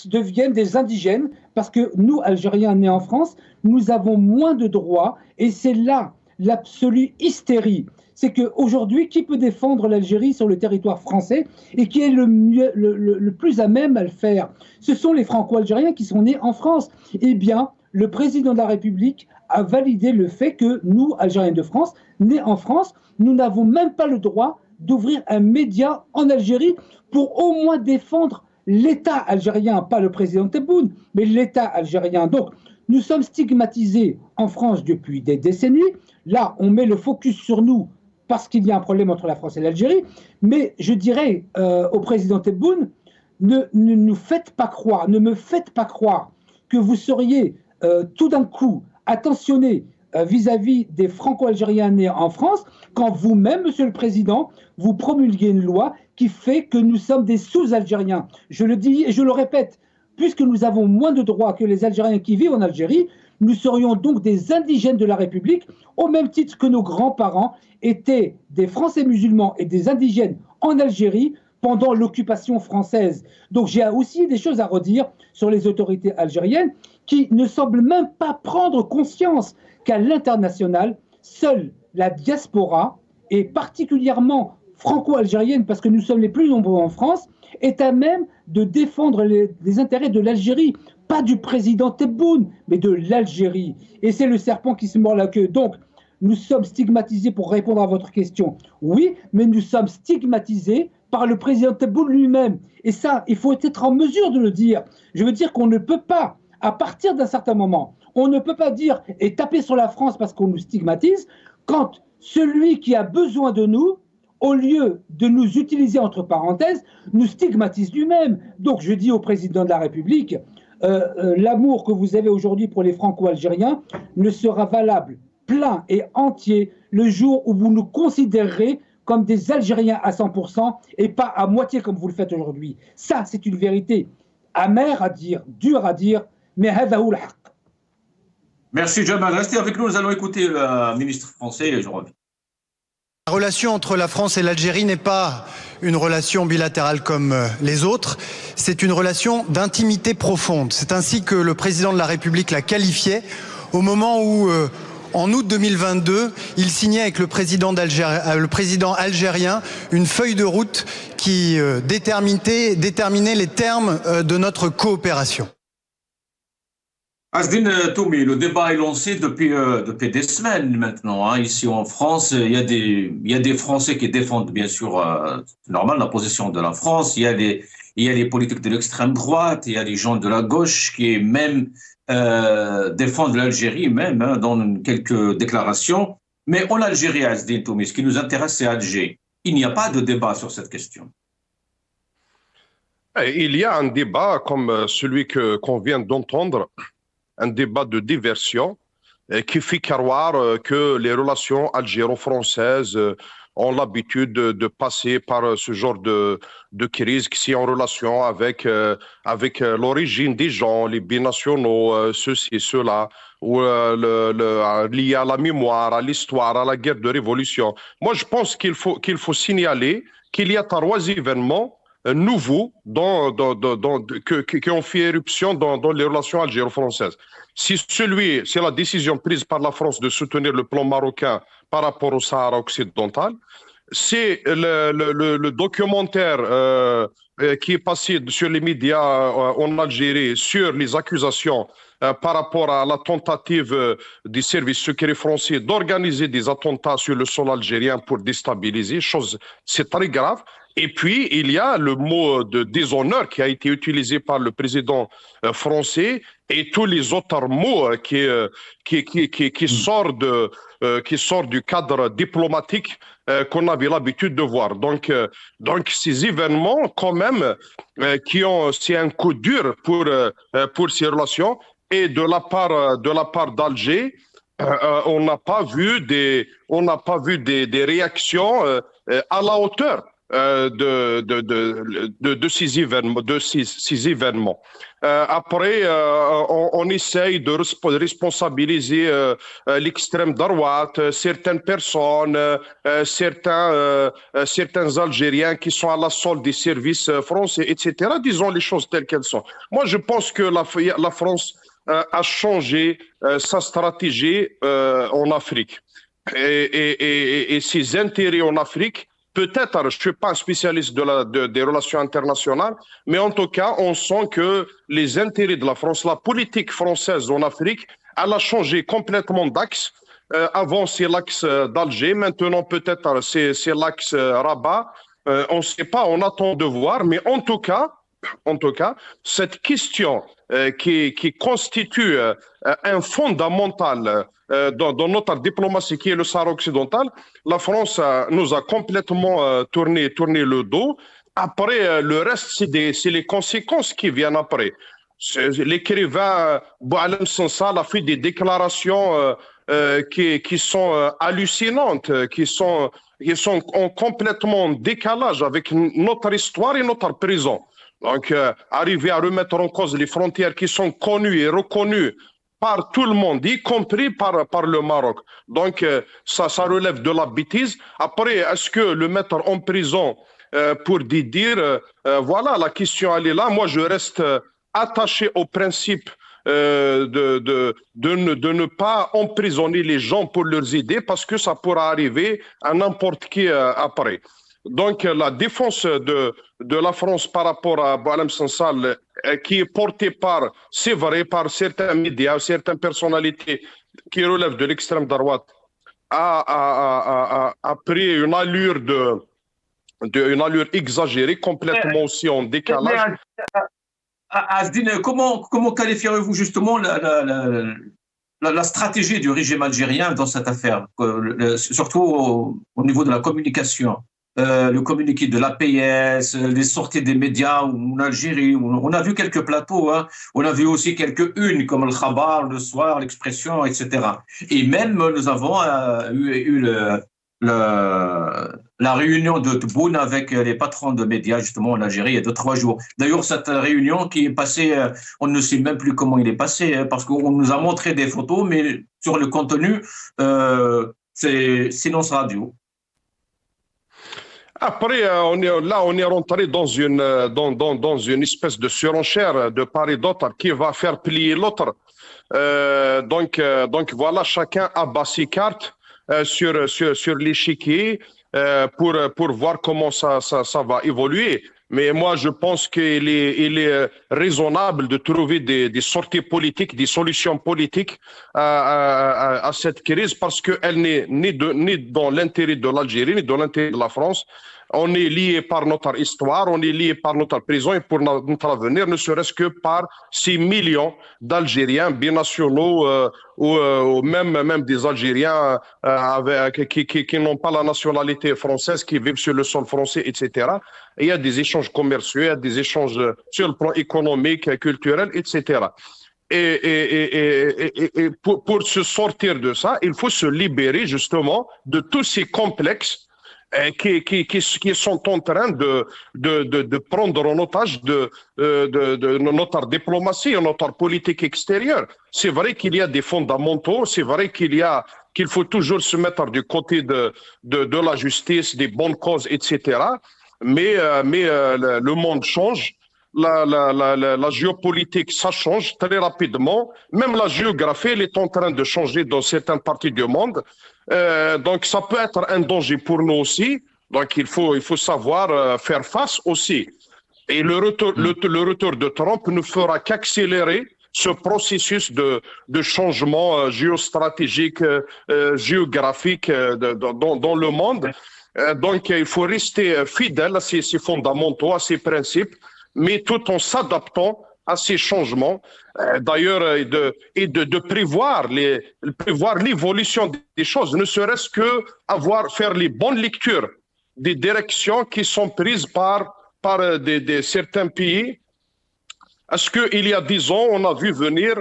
deviennent des indigènes, parce que nous, Algériens nés en France, nous avons moins de droits, et c'est là l'absolue hystérie. C'est qu'aujourd'hui, qui peut défendre l'Algérie sur le territoire français et qui est le plus à même à le faire? Ce sont les Franco-Algériens qui sont nés en France. Eh bien, le président de la République a validé le fait que nous, Algériens de France, nés en France, nous n'avons même pas le droit d'ouvrir un média en Algérie pour au moins défendre l'État algérien, pas le président Tebboune, mais l'État algérien. Donc, nous sommes stigmatisés en France depuis des décennies. Là, on met le focus sur nous parce qu'il y a un problème entre la France et l'Algérie. Mais je dirais au président Tebboune, ne nous faites pas croire, ne me faites pas croire que vous seriez tout d'un coup attentionné vis-à-vis des Franco-Algériens nés en France, quand vous-même, Monsieur le Président, vous promulguez une loi qui fait que nous sommes des sous-Algériens. Je le dis et je le répète, puisque nous avons moins de droits que les Algériens qui vivent en Algérie, nous serions donc des indigènes de la République, au même titre que nos grands-parents étaient des Français musulmans et des indigènes en Algérie pendant l'occupation française. Donc j'ai aussi des choses à redire sur les autorités algériennes qui ne semblent même pas prendre conscience qu'à l'international, seule la diaspora, et particulièrement franco-algérienne, parce que nous sommes les plus nombreux en France, est à même de défendre les intérêts de l'Algérie, pas du président Tebboune, mais de l'Algérie. Et c'est le serpent qui se mord la queue. Donc, nous sommes stigmatisés, pour répondre à votre question, oui, mais nous sommes stigmatisés par le président Tebboune lui-même. Et ça, il faut être en mesure de le dire. Je veux dire qu'on ne peut pas, à partir d'un certain moment, on ne peut pas dire et taper sur la France parce qu'on nous stigmatise, quand celui qui a besoin de nous, au lieu de nous utiliser entre parenthèses, nous stigmatise lui-même. Donc je dis au président de la République, l'amour que vous avez aujourd'hui pour les Franco-Algériens ne sera valable plein et entier le jour où vous nous considérerez comme des Algériens à 100% et pas à moitié comme vous le faites aujourd'hui. Ça, c'est une vérité amère à dire, dure à dire, mais هذا هو الحق. Merci Jamal. Restez avec nous, nous allons écouter le ministre français et je reviens. La relation entre la France et l'Algérie n'est pas une relation bilatérale comme les autres, c'est une relation d'intimité profonde. C'est ainsi que le président de la République la qualifiait au moment où, en août 2022, il signait avec le président algérien une feuille de route qui déterminait les termes de notre coopération. Asdine Toumi, le débat est lancé depuis des semaines maintenant. Hein. Ici en France, il y a des Français qui défendent bien sûr, c'est normal, la position de la France. Il y a les politiques de l'extrême droite, il y a les gens de la gauche qui même défendent l'Algérie, même hein, dans quelques déclarations. Mais en Algérie, Asdine Toumi, ce qui nous intéresse, c'est Alger. Il n'y a pas de débat sur cette question. Il y a un débat comme celui qu'on vient d'entendre, un débat de diversion qui fait croire que les relations algéro-françaises ont l'habitude de passer par ce genre de crise qui est en relation avec l'origine des gens, les binationaux, ceci et cela, ou lié à la mémoire, à l'histoire, à la guerre de révolution. Moi, je pense qu'il faut signaler qu'il y a trois événements nouveaux qui ont fait éruption dans les relations algéro-françaises. C'est la décision prise par la France de soutenir le plan marocain par rapport au Sahara occidental. C'est le documentaire qui est passé sur les médias en Algérie sur les accusations par rapport à la tentative des services secrets français d'organiser des attentats sur le sol algérien pour déstabiliser. C'est très grave. Et puis, il y a le mot de déshonneur qui a été utilisé par le président français et tous les autres mots qui sortent du cadre diplomatique qu'on avait l'habitude de voir. Donc ces événements, quand même, c'est un coup dur pour ces relations. Et de la part d'Alger, on n'a pas vu des réactions à la hauteur de ces événements. Après, on essaye de responsabiliser l'extrême droite, certaines personnes, certains Algériens qui sont à la solde des services français, etc. Disons les choses telles qu'elles sont. Moi, je pense que la France a changé sa stratégie en Afrique. Et ses intérêts en Afrique, peut-être, je ne suis pas un spécialiste des relations internationales, mais en tout cas, on sent que les intérêts de la France, la politique française en Afrique, elle a changé complètement d'axe. Avant, c'est l'axe d'Alger. Maintenant, peut-être, c'est l'axe Rabat. On ne sait pas, on attend de voir. Mais en tout cas, cette question qui constitue un fondamental dans notre diplomatie, qui est le Sahara occidental, la France nous a complètement tourné le dos. Après, le reste, c'est les conséquences qui viennent après. L'écrivain Boualem Sansal a fait des déclarations qui sont hallucinantes, qui sont en complètement décalage avec notre histoire et notre présent. Donc, arriver à remettre en cause les frontières qui sont connues et reconnues par tout le monde, y compris par le Maroc. Donc, ça relève de la bêtise. Après, est-ce que le mettre en prison pour dire, voilà, la question, elle est là. Moi, je reste attaché au principe de ne pas emprisonner les gens pour leurs idées, parce que ça pourra arriver à n'importe qui après. Donc, la défense de la France par rapport à Boualem Sansal, qui est portée par, c'est vrai, par certains médias, certaines personnalités qui relèvent de l'extrême droite, a pris une allure une allure exagérée, complètement aussi en décalage. Asdine, comment qualifierez-vous justement la stratégie du régime algérien dans cette affaire, surtout au niveau de la communication? Le communiqué de l'APS, les sorties des médias en Algérie. On a vu quelques plateaux, hein. On a vu aussi quelques unes comme le Khabar, le Soir, l'Expression, etc. Et même nous avons eu la réunion de Tebboune avec les patrons de médias justement en Algérie il y a 2-3 jours. D'ailleurs, cette réunion qui est passée, on ne sait même plus comment il est passé, hein, parce qu'on nous a montré des photos, mais sur le contenu, c'est silence radio. Après, on est rentré dans une espèce de surenchère de part et d'autre qui va faire plier l'autre. Donc voilà, chacun abat ses cartes sur l'échiquier pour voir comment ça va évoluer. Mais moi, je pense qu'il est raisonnable de trouver des sorties politiques, des solutions politiques à cette crise, parce qu'elle n'est ni dans l'intérêt de l'Algérie, ni dans l'intérêt de la France. On est lié par notre histoire, on est lié par notre prison et pour notre avenir, ne serait-ce que par ces millions d'Algériens binationaux ou même des Algériens qui n'ont pas la nationalité française, qui vivent sur le sol français, etc. Et il y a des échanges commerciaux, il y a des échanges sur le plan économique, culturel, etc. Et pour se sortir de ça, il faut se libérer justement de tous ces complexes qui sont en train de prendre en otage de notre diplomatie et notre politique extérieure. C'est vrai qu'il y a des fondamentaux, c'est vrai qu'il faut toujours se mettre du côté de la justice, des bonnes causes, etc. Mais le monde change. La géopolitique, ça change très rapidement. Même la géographie, elle est en train de changer dans certaines parties du monde. Donc, ça peut être un danger pour nous aussi. Donc, il faut savoir faire face aussi. Et le retour de Trump ne fera qu'accélérer ce processus de changement géostratégique, géographique dans le monde. Donc, il faut rester fidèle à ces fondamentaux, à ces principes, mais tout en s'adaptant à ces changements, d'ailleurs, et de prévoir l'évolution des choses, ne serait-ce que faire les bonnes lectures des directions qui sont prises par certains pays. Est-ce qu'il y a 10 ans, on a vu venir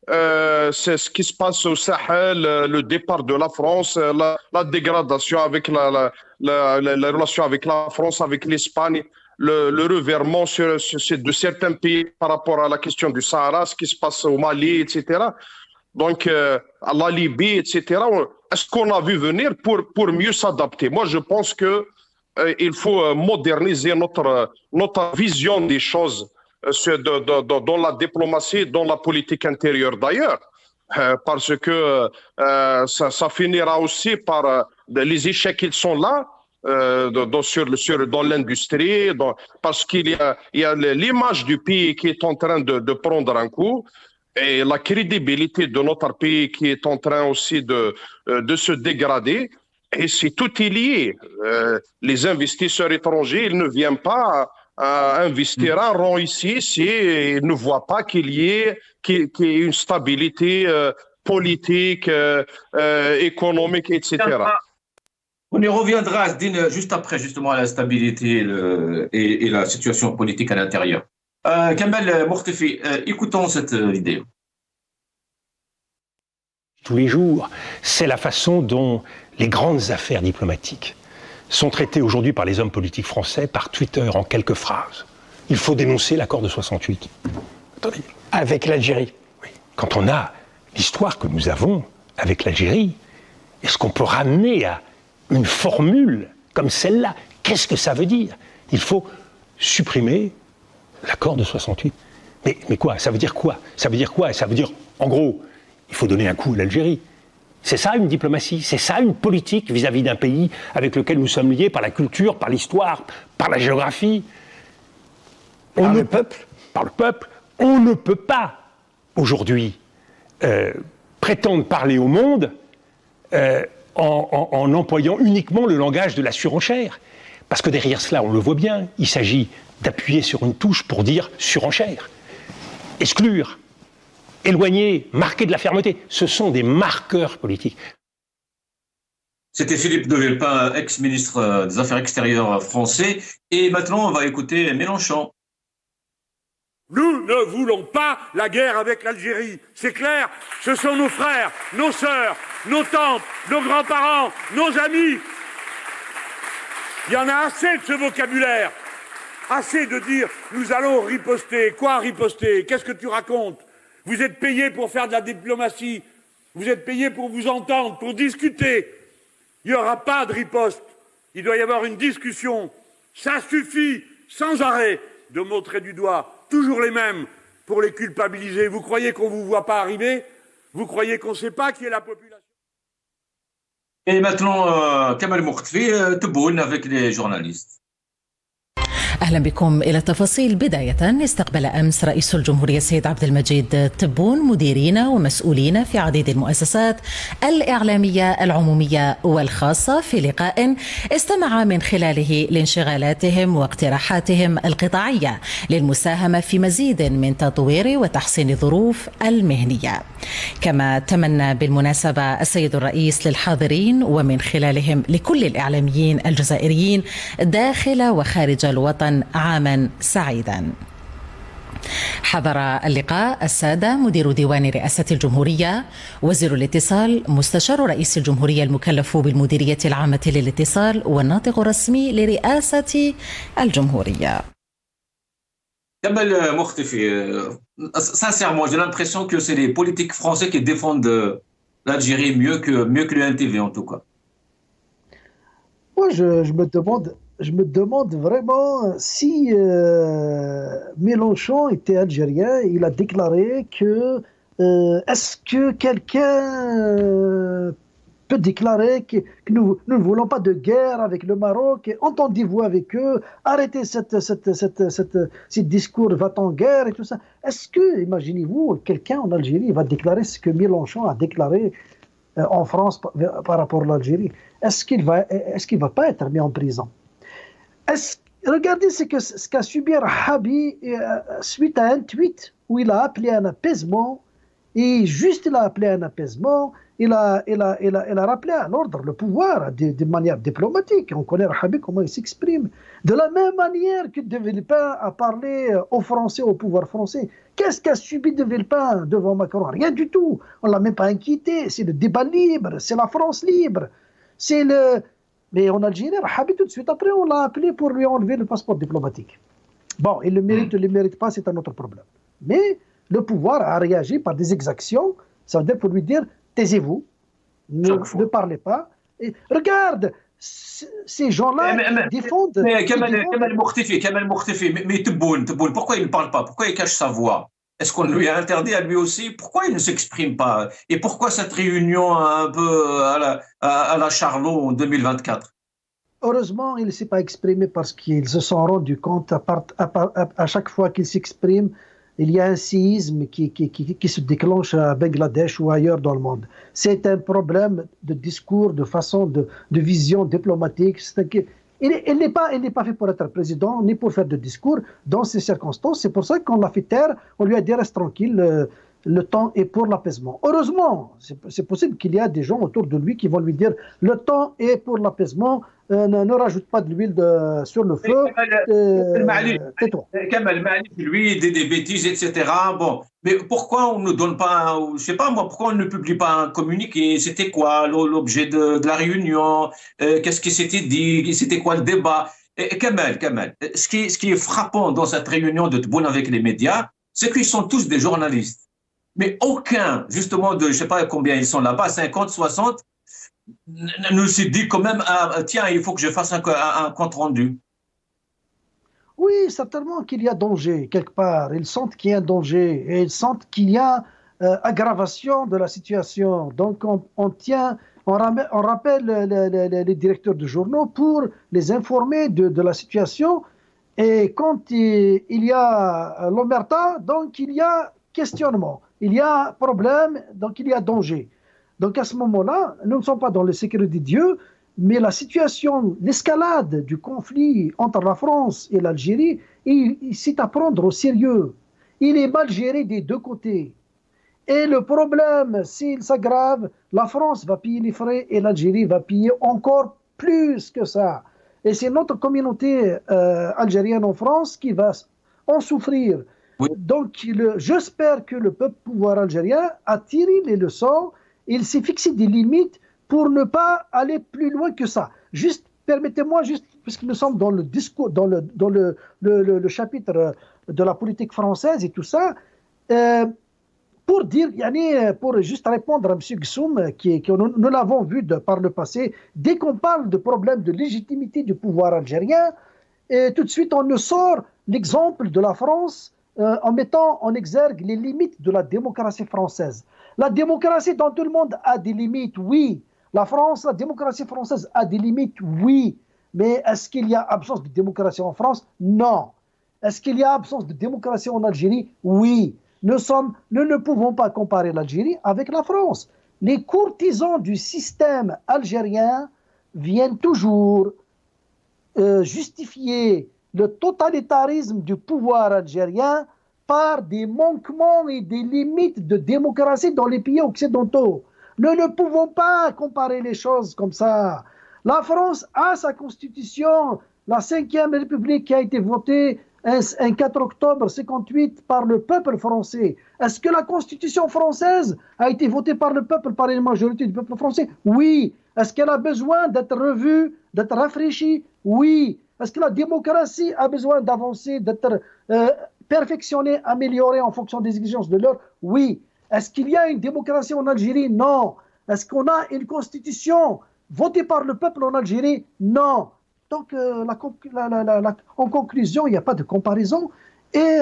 c'est ce qui se passe au Sahel, le départ de la France, la dégradation avec la relation avec la France, avec l'Espagne, le revirement de certains pays par rapport à la question du Sahara, ce qui se passe au Mali, etc. Donc, à la Libye, etc. Est-ce qu'on a vu venir pour mieux s'adapter? Moi, je pense qu'il faut moderniser notre vision des choses dans la diplomatie, dans la politique intérieure d'ailleurs, parce que ça finira aussi par les échecs qui sont là, dans l'industrie, parce qu'il y a l'image du pays qui est en train de prendre un coup, et la crédibilité de notre pays qui est en train aussi de se dégrader, et c'est tout est lié. Les investisseurs étrangers, ils ne viennent pas investir un rond ici s'ils ne voient pas qu'il y ait une stabilité politique, économique, etc. On y reviendra, Asdine, juste après justement à la stabilité et la situation politique à l'intérieur. Kamel Mortefi, écoutons cette vidéo. Tous les jours, c'est la façon dont les grandes affaires diplomatiques sont traitées aujourd'hui par les hommes politiques français, par Twitter, en quelques phrases. Il faut dénoncer l'accord de 68. Attendez. Avec l'Algérie. Oui. Quand on a l'histoire que nous avons avec l'Algérie, est-ce qu'on peut ramener à une formule comme celle-là? Qu'est-ce que ça veut dire? Il faut supprimer l'accord de 68. Mais quoi? Ça veut dire quoi? Ça veut dire quoi? Ça veut dire, en gros, il faut donner un coup à l'Algérie. C'est ça une diplomatie, c'est ça une politique vis-à-vis d'un pays avec lequel nous sommes liés par la culture, par l'histoire, par la géographie. Par le peuple. On ne peut pas, aujourd'hui, prétendre parler au monde en employant uniquement le langage de la surenchère. Parce que derrière cela, on le voit bien, il s'agit d'appuyer sur une touche pour dire surenchère. Exclure, éloigner, marquer de la fermeté, ce sont des marqueurs politiques. C'était Philippe de Villepin, ex-ministre des Affaires extérieures français. Et maintenant, on va écouter Mélenchon. Nous ne voulons pas la guerre avec l'Algérie. C'est clair, ce sont nos frères, nos sœurs, nos tantes, nos grands-parents, nos amis. Il y en a assez de ce vocabulaire. Assez de dire « nous allons riposter ». Quoi riposter? Qu'est-ce que tu racontes? Vous êtes payés pour faire de la diplomatie. Vous êtes payés pour vous entendre, pour discuter. Il n'y aura pas de riposte. Il doit y avoir une discussion. Ça suffit, sans arrêt, de montrer du doigt toujours les mêmes pour les culpabiliser. Vous croyez qu'on ne vous voit pas arriver? Vous croyez qu'on ne sait pas qui est la population? Et maintenant, Kamal Moukhtfi, Tebboune avec les journalistes. أهلا بكم إلى التفاصيل. بداية استقبل أمس رئيس الجمهورية السيد عبد المجيد تبون مديرين ومسؤولين في عديد المؤسسات الإعلامية العمومية والخاصة في لقاء استمع من خلاله لانشغالاتهم واقتراحاتهم القطاعية للمساهمة في مزيد من تطوير وتحسين الظروف المهنية. كما تمنى بالمناسبة السيد الرئيس للحاضرين ومن خلالهم لكل الإعلاميين الجزائريين داخل وخارج الوطن عاما سعيدا. حضر اللقاء السادة مدير ديوان رئاسة الجمهورية، وزير الاتصال، مستشار رئيس الجمهورية المكلف بالمديرية العامة للاتصال، والناطق الرسمي لرئاسة الجمهورية. Kamal Moukhtfi, sincèrement, j'ai l'impression que c'est les politiques français qui défendent l'Algérie mieux que le NTV en tout cas. Moi, je me demande vraiment si Mélenchon était algérien. Il a déclaré que est-ce que quelqu'un peut déclarer que nous ne voulons pas de guerre avec le Maroc? Entendez-vous avec eux? Arrêtez ce discours va-t-en-guerre et tout ça. Est-ce que, imaginez-vous, quelqu'un en Algérie va déclarer ce que Mélenchon a déclaré en France par rapport à l'Algérie? Est-ce qu'il va pas être mis en prison? Regardez ce qu'a subi Rahabi suite à un tweet où il a appelé à un apaisement, et juste il a appelé à un apaisement, il a rappelé à l'ordre, le pouvoir, de manière diplomatique. On connaît Rahabi, comment il s'exprime. De la même manière que De Villepin a parlé aux Français, au pouvoir français. Qu'est-ce qu'a subi De Villepin devant Macron? Rien du tout. On ne l'a même pas inquiété. C'est le débat libre, c'est la France libre. Mais en Algérie, Rahabi, tout de suite après, on l'a appelé pour lui enlever le passeport diplomatique. Bon, il le mérite ou ne le mérite pas, c'est un autre problème. Mais le pouvoir a réagi par des exactions, ça veut dire pour lui dire, taisez-vous, ne parlez pas. Et regarde, ces gens-là défendent... Mais Kamal Moukhtfi, mais Tebboune, pourquoi il ne parle pas? Pourquoi il cache sa voix? Est-ce qu'on lui a interdit à lui aussi? Pourquoi il ne s'exprime pas? Et pourquoi cette réunion un peu à la Charlot en 2024? Heureusement, il ne s'est pas exprimé parce qu'ils se sont rendus compte à chaque fois qu'il s'exprime, il y a un séisme qui se déclenche à Bangladesh ou ailleurs dans le monde. C'est un problème de discours, de façon, de vision diplomatique. Il n'est pas fait pour être président, ni pour faire de discours dans ces circonstances. C'est pour ça qu'on l'a fait taire, on lui a dit reste tranquille, le temps est pour l'apaisement. Heureusement, c'est possible qu'il y a des gens autour de lui qui vont lui dire le temps est pour l'apaisement, ne rajoute pas de l'huile sur le feu. Tais-toi. Kamal, lui, des bêtises, etc. Bon, mais pourquoi on ne donne pas, je sais pas moi, pourquoi on ne publie pas un communiqué? C'était quoi l'objet de la réunion? Qu'est-ce qui s'était dit? C'était quoi le débat? Kamal, ce qui est frappant dans cette réunion de Tebboune avec les médias, c'est qu'ils sont tous des journalistes. Mais aucun, justement, je ne sais pas combien ils sont là-bas, 50, 60, ne s'est dit quand même, tiens, il faut que je fasse un compte rendu. Oui, certainement qu'il y a danger quelque part. Ils sentent qu'il y a un danger et ils sentent qu'il y a aggravation de la situation. Donc on rappelle les directeurs de journaux pour les informer de la situation. Et quand il y a l'omerta, donc il y a questionnement, il y a problème, donc il y a danger. Donc à ce moment-là, nous ne sommes pas dans le secret de Dieu, mais la situation, l'escalade du conflit entre la France et l'Algérie, c'est à prendre au sérieux. Il est mal géré des deux côtés. Et le problème, s'il s'aggrave, la France va payer les frais et l'Algérie va payer encore plus que ça. Et c'est notre communauté algérienne en France qui va en souffrir. Oui. Donc, j'espère que le peuple pouvoir algérien a tiré les leçons. Il s'est fixé des limites pour ne pas aller plus loin que ça. Juste, permettez-moi, puisque nous sommes dans le discours, dans le chapitre de la politique française et tout ça, pour dire, pour juste répondre à M. Gsoum, nous l'avons vu par le passé, dès qu'on parle de problème de légitimité du pouvoir algérien, tout de suite on nous sort l'exemple de la France en mettant en exergue les limites de la démocratie française. La démocratie dont tout le monde a des limites, oui. La démocratie française a des limites, oui. Mais est-ce qu'il y a absence de démocratie en France? Non. Est-ce qu'il y a absence de démocratie en Algérie? Oui. Nous ne pouvons pas comparer l'Algérie avec la France. Les courtisans du système algérien viennent toujours justifier le totalitarisme du pouvoir algérien par des manquements et des limites de démocratie dans les pays occidentaux. Nous ne pouvons pas comparer les choses comme ça. La France a sa constitution, la 5e République qui a été votée un 4 octobre 58 par le peuple français. Est-ce que la Constitution française a été votée par le peuple, par une majorité du peuple français? Oui. Est-ce qu'elle a besoin d'être revue, d'être rafraîchie? Oui. Est-ce que la démocratie a besoin d'avancer, d'être perfectionnée, améliorée en fonction des exigences de l'heure? Oui. Est-ce qu'il y a une démocratie en Algérie? Non. Est-ce qu'on a une Constitution votée par le peuple en Algérie? Non. Donc, en conclusion, il n'y a pas de comparaison. Et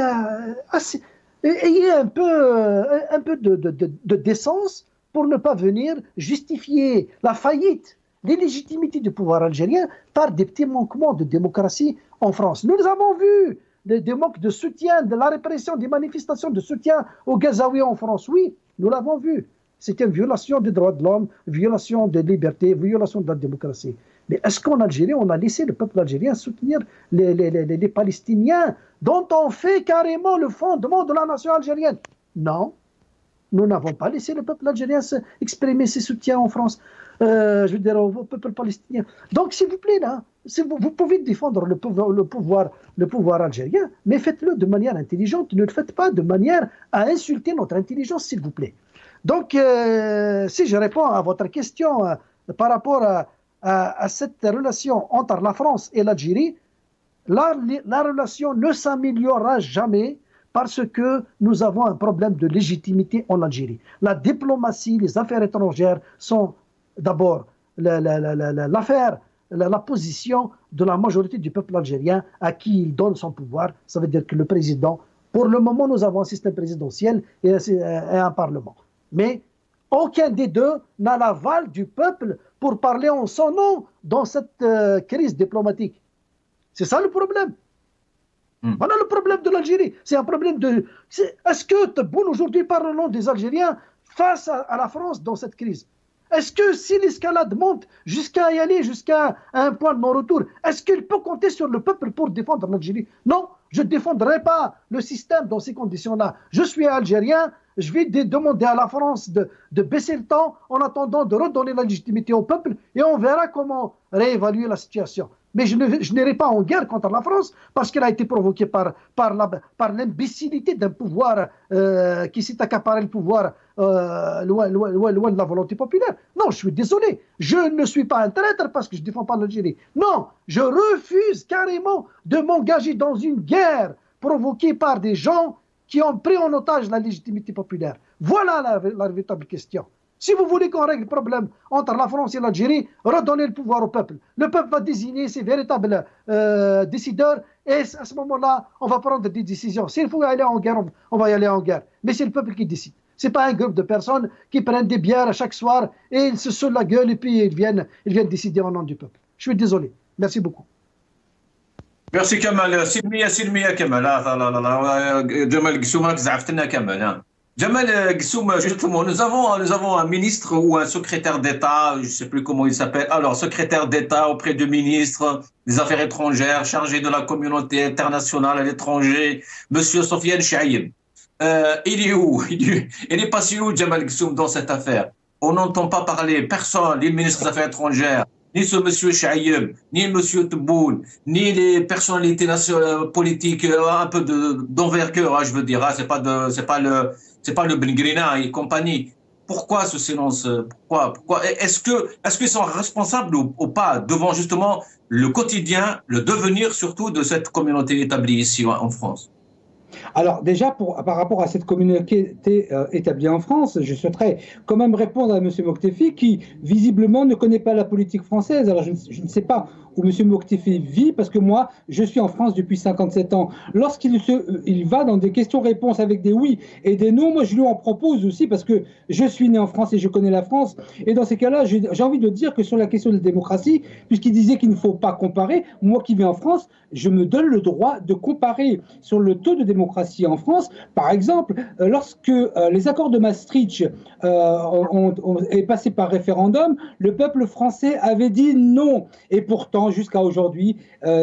ayez un peu de décence pour ne pas venir justifier la faillite, l'illégitimité du pouvoir algérien par des petits manquements de démocratie en France. Nous avons vu des manques de soutien, de la répression, des manifestations de soutien aux Gazaouis en France. Oui, nous l'avons vu. C'était une violation des droits de l'homme, violation des libertés, violation de la démocratie. Mais est-ce qu'en Algérie, on a laissé le peuple algérien soutenir les Palestiniens dont on fait carrément le fondement de la nation algérienne? Non, nous n'avons pas laissé le peuple algérien exprimer ses soutiens en France, je veux dire au peuple palestinien. Donc s'il vous plaît, là, vous pouvez défendre le pouvoir algérien, mais faites-le de manière intelligente, ne le faites pas de manière à insulter notre intelligence, s'il vous plaît. Donc si je réponds à votre question par rapport à cette relation entre la France et l'Algérie, la relation ne s'améliorera jamais parce que nous avons un problème de légitimité en Algérie. La diplomatie, les affaires étrangères sont d'abord l'affaire, la position de la majorité du peuple algérien à qui il donne son pouvoir. Ça veut dire que le président, pour le moment, nous avons un système présidentiel et un parlement. Mais aucun des deux n'a l'aval du peuple pour parler en son nom dans cette crise diplomatique. C'est ça le problème. Voilà le problème de l'Algérie. C'est un problème de... Est-ce que Tebboune aujourd'hui parle au nom des Algériens face à la France dans cette crise? Est-ce que si l'escalade monte jusqu'à y aller, jusqu'à un point de non-retour, est-ce qu'il peut compter sur le peuple pour défendre l'Algérie? Non, je ne défendrai pas le système dans ces conditions-là. Je suis algérien, je vais demander à la France de baisser le temps en attendant de redonner la légitimité au peuple et on verra comment réévaluer la situation. Mais je n'irai pas en guerre contre la France parce qu'elle a été provoquée par l'imbécilité d'un pouvoir qui s'est accaparé le pouvoir loin de la volonté populaire. Non, je suis désolé. Je ne suis pas un traître parce que je ne défends pas l'Algérie. Non, je refuse carrément de m'engager dans une guerre provoquée par des gens qui ont pris en otage la légitimité populaire. Voilà la véritable question. Si vous voulez qu'on règle le problème entre la France et l'Algérie, redonnez le pouvoir au peuple. Le peuple va désigner ses véritables décideurs et à ce moment-là, on va prendre des décisions. S'il faut aller en guerre, on va y aller en guerre. Mais c'est le peuple qui décide. C'est pas un groupe de personnes qui prennent des bières à chaque soir et ils se saoulent la gueule et puis ils viennent décider au nom du peuple. Je suis désolé. Merci beaucoup. Merci Kamal. Silmia Kamal. Jamal Gissouma, Zaftina Kamal. Jamal Gissouma, justement, nous avons un ministre ou un secrétaire d'État, je ne sais plus comment il s'appelle, alors secrétaire d'État auprès du ministre des Affaires étrangères, chargé de la communauté internationale à l'étranger, Monsieur Sofiane Chaïb. Il est où? Il est passé où, Jamal Gissoum, dans cette affaire? On n'entend pas parler, personne, ni le ministre des Affaires étrangères, ni ce monsieur Chaïb, ni monsieur Tebboune, ni les personnalités politiques un peu d'envergure, je veux dire, c'est pas le Ben Grina et compagnie. Pourquoi ce silence? Pourquoi est-ce qu'ils sont responsables ou pas devant justement le quotidien, le devenir surtout de cette communauté établie ici en France? Alors déjà, par rapport à cette communauté établie en France, je souhaiterais quand même répondre à M. Moktefi qui visiblement ne connaît pas la politique française. Alors je ne sais pas où M. Moktefi vit, parce que moi, je suis en France depuis 57 ans. Lorsqu'il il va dans des questions-réponses avec des oui et des non, moi je lui en propose aussi, parce que je suis né en France et je connais la France. Et dans ces cas-là, j'ai envie de dire que sur la question de la démocratie, puisqu'il disait qu'il ne faut pas comparer, moi qui vis en France, je me donne le droit de comparer sur le taux de démocratie en France. Par exemple, lorsque les accords de Maastricht est passé par référendum, le peuple français avait dit non. Et pourtant, jusqu'à aujourd'hui,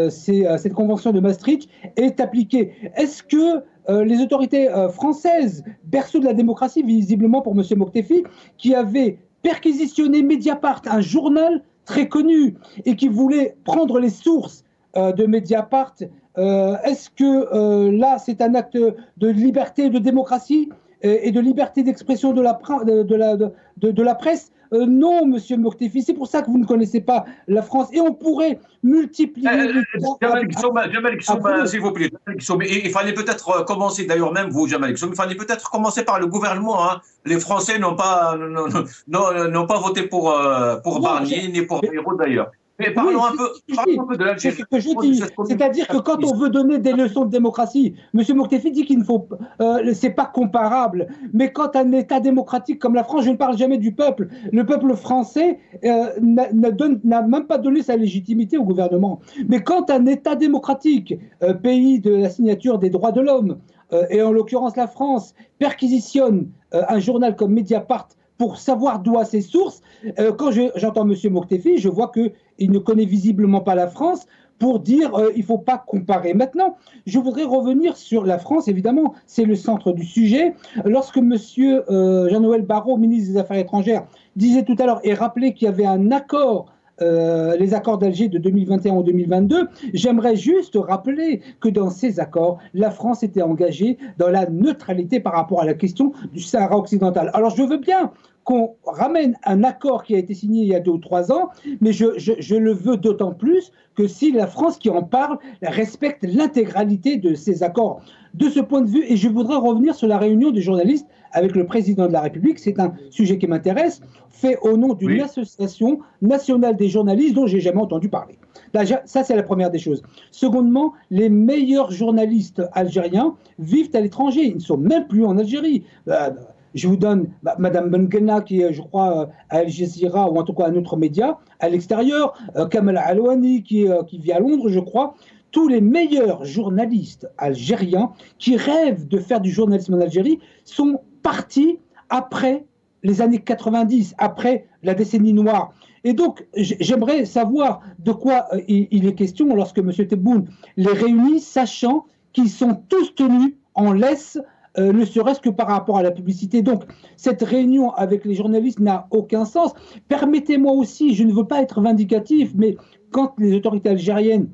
cette convention de Maastricht est appliquée. Est-ce que les autorités françaises, berceau de la démocratie, visiblement pour M. Moktefi, qui avait perquisitionné Mediapart, un journal très connu, et qui voulait prendre les sources de Mediapart, est-ce que là, c'est un acte de liberté, de démocratie et de liberté d'expression de la presse? Non, monsieur Moktefi, c'est pour ça que vous ne connaissez pas la France. Et on pourrait multiplier... Jamal Gissoum, s'il vous plaît. Il fallait peut-être commencer, d'ailleurs même vous, Jamal Gissoum, il fallait peut-être commencer par le gouvernement. Hein. Les Français n'ont pas voté pour Barnier, ni pour Bayrou d'ailleurs. Mais parlons un peu de l'Algérie. C'est ce que je dis. C'est-à-dire que quand on veut donner des leçons de démocratie, M. Moktefi dit qu'il ne faut, c'est pas comparable. Mais quand un État démocratique comme la France, je ne parle jamais du peuple. Le peuple français n'a même pas donné sa légitimité au gouvernement. Mais quand un État démocratique, pays de la signature des droits de l'homme, et en l'occurrence la France, perquisitionne un journal comme Mediapart pour savoir d'où a ses sources, quand j'entends M. Moktefi, je vois qu'il ne connaît visiblement pas la France pour dire il ne faut pas comparer. Maintenant, je voudrais revenir sur la France, évidemment, c'est le centre du sujet. Lorsque M. Jean-Noël Barrot, ministre des Affaires étrangères, disait tout à l'heure et rappelait qu'il y avait un accord, les accords d'Alger de 2021 ou 2022, j'aimerais juste rappeler que dans ces accords, la France était engagée dans la neutralité par rapport à la question du Sahara occidental. Alors je veux bien qu'on ramène un accord qui a été signé il y a 2 ou 3 ans, mais je le veux d'autant plus que si la France qui en parle respecte l'intégralité de ces accords. De ce point de vue, et je voudrais revenir sur la réunion des journalistes avec le président de la République, c'est un sujet qui m'intéresse, fait au nom d'une association nationale des journalistes dont j'ai jamais entendu parler. Là, ça, c'est la première des choses. Secondement, les meilleurs journalistes algériens vivent à l'étranger, ils ne sont même plus en Algérie. Je vous donne Madame Benguena, qui est, je crois, à Al Jazeera, ou en tout cas à un autre média, à l'extérieur, Kamal Alouani, qui vit à Londres, je crois. Tous les meilleurs journalistes algériens qui rêvent de faire du journalisme en Algérie sont partis après les années 90, après la décennie noire. Et donc, j'aimerais savoir de quoi il est question lorsque M. Tebboune les réunit, sachant qu'ils sont tous tenus en laisse, ne serait-ce que par rapport à la publicité. Donc, cette réunion avec les journalistes n'a aucun sens. Permettez-moi aussi, je ne veux pas être vindicatif, mais quand les autorités algériennes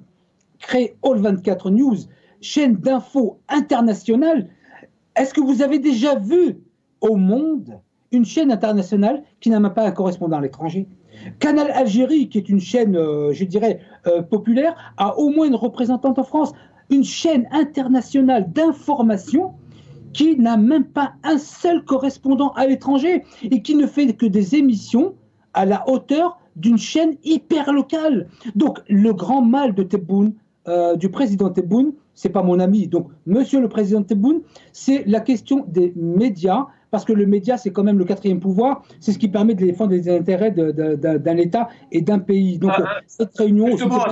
créent All 24 News, chaîne d'infos internationale, est-ce que vous avez déjà vu au monde une chaîne internationale qui n'a même pas un correspondant à l'étranger? Canal Algérie, qui est une chaîne, je dirais, populaire, a au moins une représentante en France. Une chaîne internationale d'information qui n'a même pas un seul correspondant à l'étranger et qui ne fait que des émissions à la hauteur d'une chaîne hyper locale. Donc, le grand mal de Tebboune, du président Tebboune, c'est pas mon ami. Donc, monsieur le président Tebboune, c'est la question des médias, parce que le média, c'est quand même le quatrième pouvoir, c'est ce qui permet de défendre les intérêts d'un État et d'un pays. Donc, cette réunion... Justement,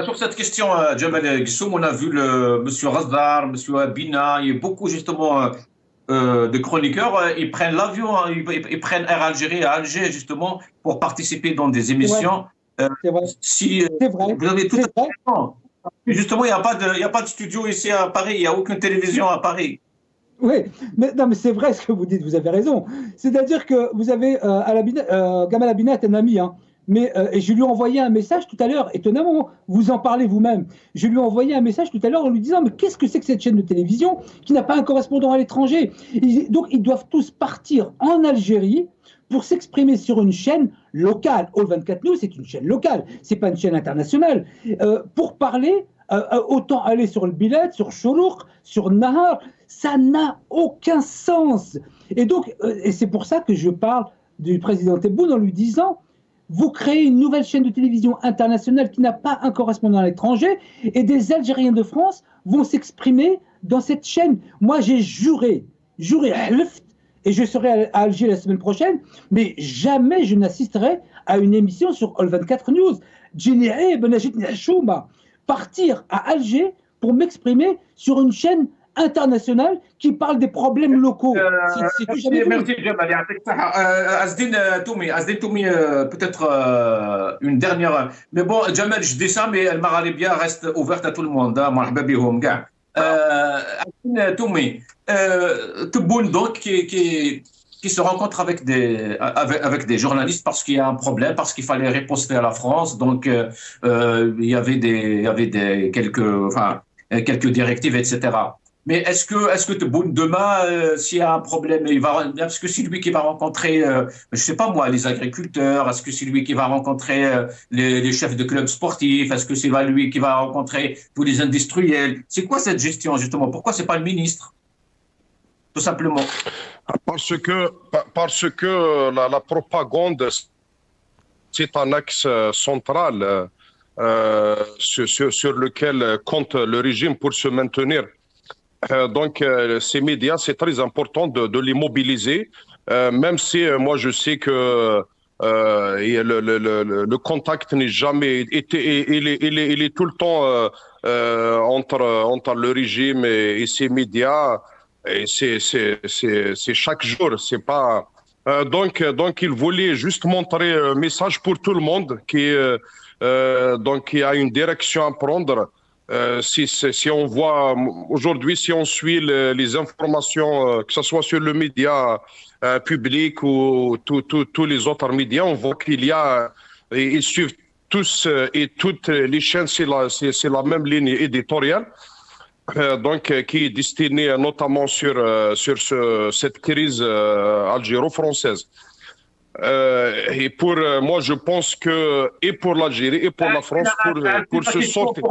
sur cette question, Jamal Gissoum, on a vu M. Razdar, M. Abina, il y a beaucoup justement de chroniqueurs, ils prennent l'avion, ils prennent Air Algérie à Alger justement pour participer dans des émissions. C'est vrai. C'est vrai. Vous avez tout à fait raison. Justement, il n'y a pas de studio ici à Paris, il n'y a aucune télévision à Paris. Oui, mais c'est vrai ce que vous dites, vous avez raison. C'est-à-dire que vous avez Gamal Abina est un ami, hein, mais et je lui ai envoyé un message tout à l'heure, étonnamment, vous en parlez vous-même. Je lui ai envoyé un message tout à l'heure en lui disant mais qu'est-ce que c'est que cette chaîne de télévision qui n'a pas un correspondant à l'étranger? Donc ils doivent tous partir en Algérie pour s'exprimer sur une chaîne locale. All 24 News, c'est une chaîne locale, c'est pas une chaîne internationale. Pour parler, autant aller sur le Bilad, sur Chourouk, sur Nahar, ça n'a aucun sens. Et donc, et c'est pour ça que je parle du président Tebboune en lui disant vous créez une nouvelle chaîne de télévision internationale qui n'a pas un correspondant à l'étranger et des Algériens de France vont s'exprimer dans cette chaîne. Moi, j'ai juré, et je serai à Alger la semaine prochaine, mais jamais je n'assisterai à une émission sur All 24 News. Partir à Alger pour m'exprimer sur une chaîne internationale qui parle des problèmes locaux. Merci, Jamal. Azdine Toumi, peut-être une dernière. Mais bon, Jamal, je dis ça, mais El Maghrébia reste ouverte à tout le monde. Azdine Toumi, Tebboune, donc, qui se rencontre avec des journalistes parce qu'il y a un problème, parce qu'il fallait riposter à la France. Donc, il y avait quelques directives, etc. Mais est-ce que Tebboune, demain, s'il y a un problème, est-ce que c'est lui qui va rencontrer, je sais pas moi, les agriculteurs? Est-ce que c'est lui qui va rencontrer les chefs de clubs sportifs? Est-ce que c'est lui qui va rencontrer tous les industriels? C'est quoi cette gestion, justement? Pourquoi c'est pas le ministre? Tout simplement. Parce que la propagande, c'est un axe central sur lequel compte le régime pour se maintenir. Donc, ces médias, c'est très important de les mobiliser, même si moi je sais que le contact n'est jamais été, il est tout le temps entre le régime et ces médias. Et c'est chaque jour, c'est pas. Donc il voulait juste montrer un message pour tout le monde donc il y a une direction à prendre. Si on voit aujourd'hui, si on suit les informations, que ce soit sur le média public ou tous les autres médias, on voit ils suivent tous et toutes les chaînes, c'est la même ligne éditoriale. Donc, qui est destinée notamment sur cette crise algéro-française. Et pour moi, je pense que et pour l'Algérie et pour la France, pour se sortir.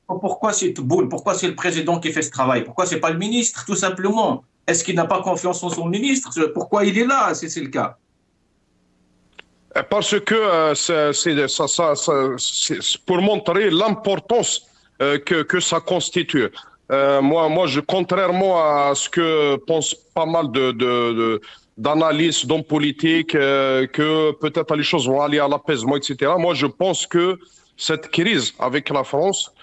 Pourquoi c'est Tebboune? Pourquoi c'est le président qui fait ce travail? Pourquoi c'est pas le ministre, tout simplement? Est-ce qu'il n'a pas confiance en son ministre? Pourquoi il est là, si c'est le cas? Parce que c'est pour montrer l'importance que ça constitue. Moi, contrairement à ce que pensent pas mal d'analystes, d'hommes politiques, que peut-être les choses vont aller à l'apaisement, etc. Moi, je pense que cette crise avec la France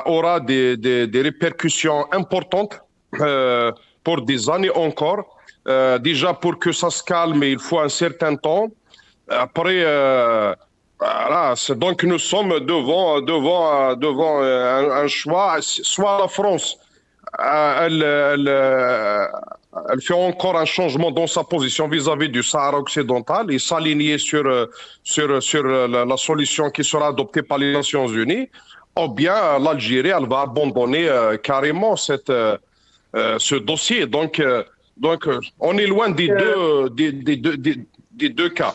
aura des répercussions importantes pour des années encore. Déjà, pour que ça se calme, il faut un certain temps. Après, voilà, donc nous sommes devant un choix. Soit la France, elle fait encore un changement dans sa position vis-à-vis du Sahara occidental et s'aligner sur la solution qui sera adoptée par les Nations Unies, ou bien l'Algérie, elle va abandonner carrément ce dossier. Donc, on est loin des deux cas.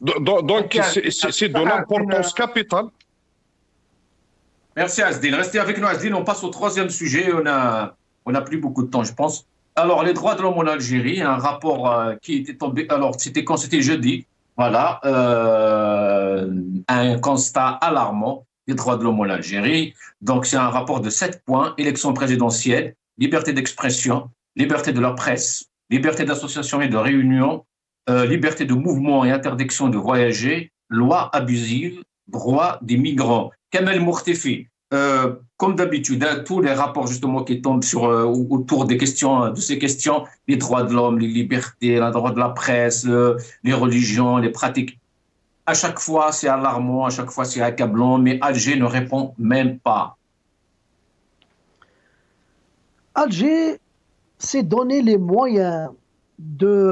Donc, c'est de l'importance capitale. Merci Azdine. Restez avec nous, Azdine. On passe au troisième sujet. On n'a plus beaucoup de temps, je pense. Alors, les droits de l'homme en Algérie, un rapport qui était tombé. Alors, c'était quand? C'était jeudi. Voilà. Un constat alarmant des droits de l'homme en Algérie. Donc, c'est un rapport de 7 points. Élection présidentielle, liberté d'expression, liberté de la presse, liberté d'association et de réunion, liberté de mouvement et interdiction de voyager, loi abusive, droit des migrants. Kamel Mourtefi, comme d'habitude, tous les rapports justement qui tombent autour de ces questions, les droits de l'homme, les libertés, les droits de la presse, les religions, les pratiques, à chaque fois c'est alarmant, à chaque fois c'est accablant, mais Alger ne répond même pas. Alger s'est donné les moyens de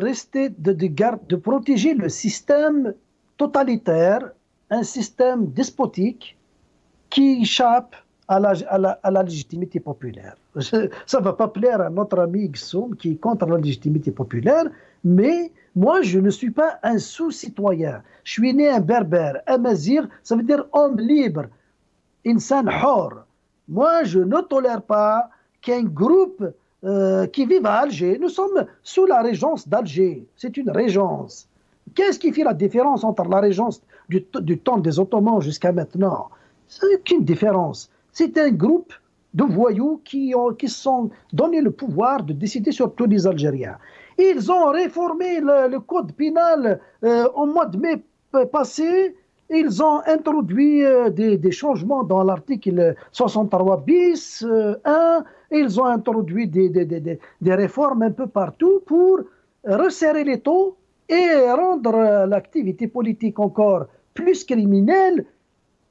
protéger le système totalitaire, un système despotique qui échappe à la légitimité populaire. Ça ne va pas plaire à notre ami Gsoum qui est contre la légitimité populaire, mais moi je ne suis pas un sous-citoyen. Je suis né un berbère, un mazir, ça veut dire homme libre, insan hor. Moi je ne tolère pas qu'un groupe qui vit à Alger, nous sommes sous la régence d'Alger, c'est une régence. Qu'est-ce qui fait la différence entre la régence du temps des Ottomans jusqu'à maintenant? C'est aucune différence. C'est un groupe de voyous qui se sont donné le pouvoir de décider sur tous les Algériens. Ils ont réformé le code pénal au mois de mai passé. Ils ont introduit des changements dans l'article 63 bis 1. Ils ont introduit des réformes un peu partout pour resserrer les taux et rendre l'activité politique encore plus criminelle,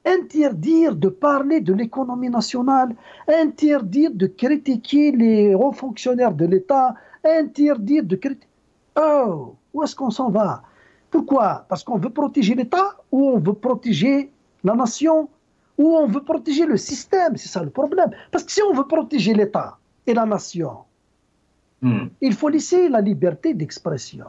interdire de parler de l'économie nationale, interdire de critiquer les hauts fonctionnaires de l'État, interdire de critiquer... Oh, où est-ce qu'on s'en va? Pourquoi? Parce qu'on veut protéger l'État ou on veut protéger la nation ou on veut protéger le système? C'est ça le problème. Parce que si on veut protéger l'État et la nation, il faut laisser la liberté d'expression.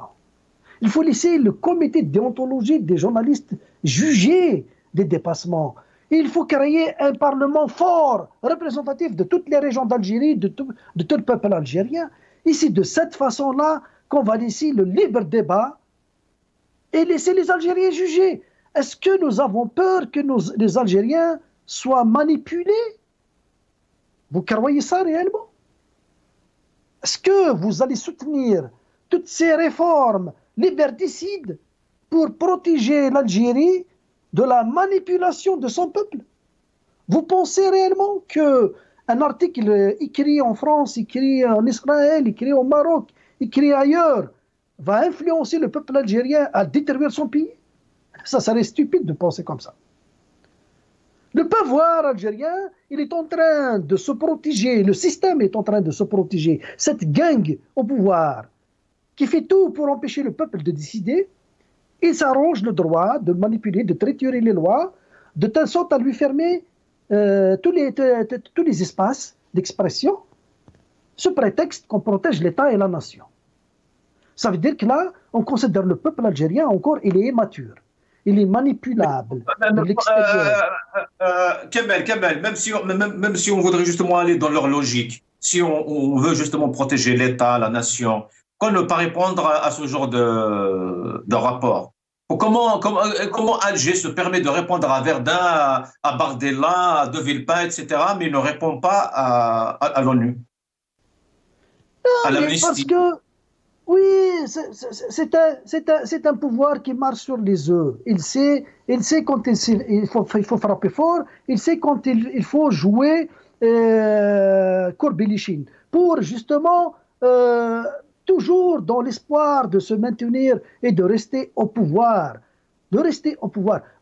Il faut laisser le comité de déontologie des journalistes juger des dépassements. Il faut créer un parlement fort, représentatif de toutes les régions d'Algérie, de tout le peuple algérien. Et c'est de cette façon-là qu'on va laisser le libre débat et laisser les Algériens juger. Est-ce que nous avons peur que les Algériens soient manipulés? Vous croyez ça réellement? Est-ce que vous allez soutenir toutes ces réformes liberticides pour protéger l'Algérie de la manipulation de son peuple? Vous pensez réellement qu'un article écrit en France, écrit en Israël, écrit au Maroc, écrit ailleurs, va influencer le peuple algérien à détruire son pays? Ça serait stupide de penser comme ça. Le pouvoir algérien, il est en train de se protéger, le système est en train de se protéger. Cette gang au pouvoir qui fait tout pour empêcher le peuple de décider, il s'arrange le droit de manipuler, de triturer les lois, de telle sorte à lui fermer tous les espaces d'expression, sous prétexte qu'on protège l'État et la nation. Ça veut dire que là, on considère le peuple algérien encore, il est immature. Il est manipulable de l'extérieur. Kamel, même si on voudrait justement aller dans leur logique, si on veut justement protéger l'État, la nation, qu'on ne pas répondre à ce genre de rapport. Comment Alger se permet de répondre à Verdun, à Bardella, à De Villepin, etc., mais il ne répond pas à l'ONU, à l'Amnesty? Parce que, oui, c'est un pouvoir qui marche sur les œufs. Il sait quand il faut frapper fort, il sait quand il faut jouer Corbélichine, pour justement... toujours dans l'espoir de se maintenir et de rester au pouvoir.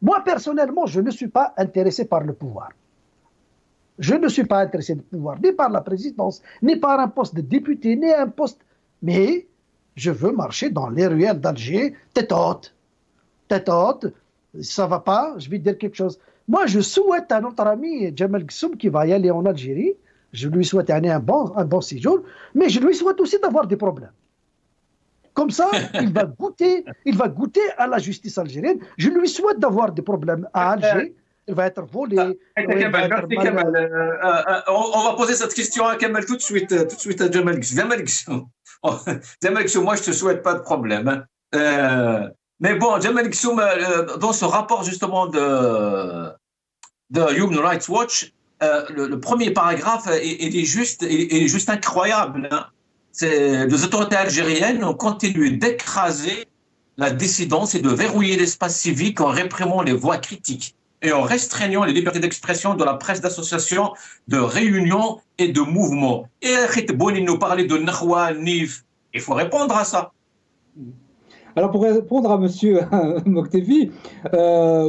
Moi, personnellement, je ne suis pas intéressé par le pouvoir. Je ne suis pas intéressé par le pouvoir, ni par la présidence, ni par un poste de député, ni un poste... Mais je veux marcher dans les ruelles d'Alger, tête haute. Ça va pas, je vais dire quelque chose. Moi, je souhaite à notre ami Djemal Gsoum qui va y aller en Algérie, je lui souhaite un bon séjour, mais je lui souhaite aussi d'avoir des problèmes. Comme ça, il va goûter à la justice algérienne. Je lui souhaite d'avoir des problèmes à Alger. Il va être volé. On va poser cette question à Kamel tout de suite à Djemal Gsoum. Djemal Gsoum, moi, je ne te souhaite pas de problème. Mais bon, Djemal Gsoum, dans ce rapport justement de Human Rights Watch, le premier paragraphe est juste incroyable. Hein. les autorités algériennes ont continué d'écraser la dissidence et de verrouiller l'espace civique en réprimant les voix critiques et en restreignant les libertés d'expression de la presse, d'association, de réunion et de mouvement. Et Khitbouni nous parlait de Nahwa, Nif. Il faut répondre à ça. Alors pour répondre à Monsieur Moktefi,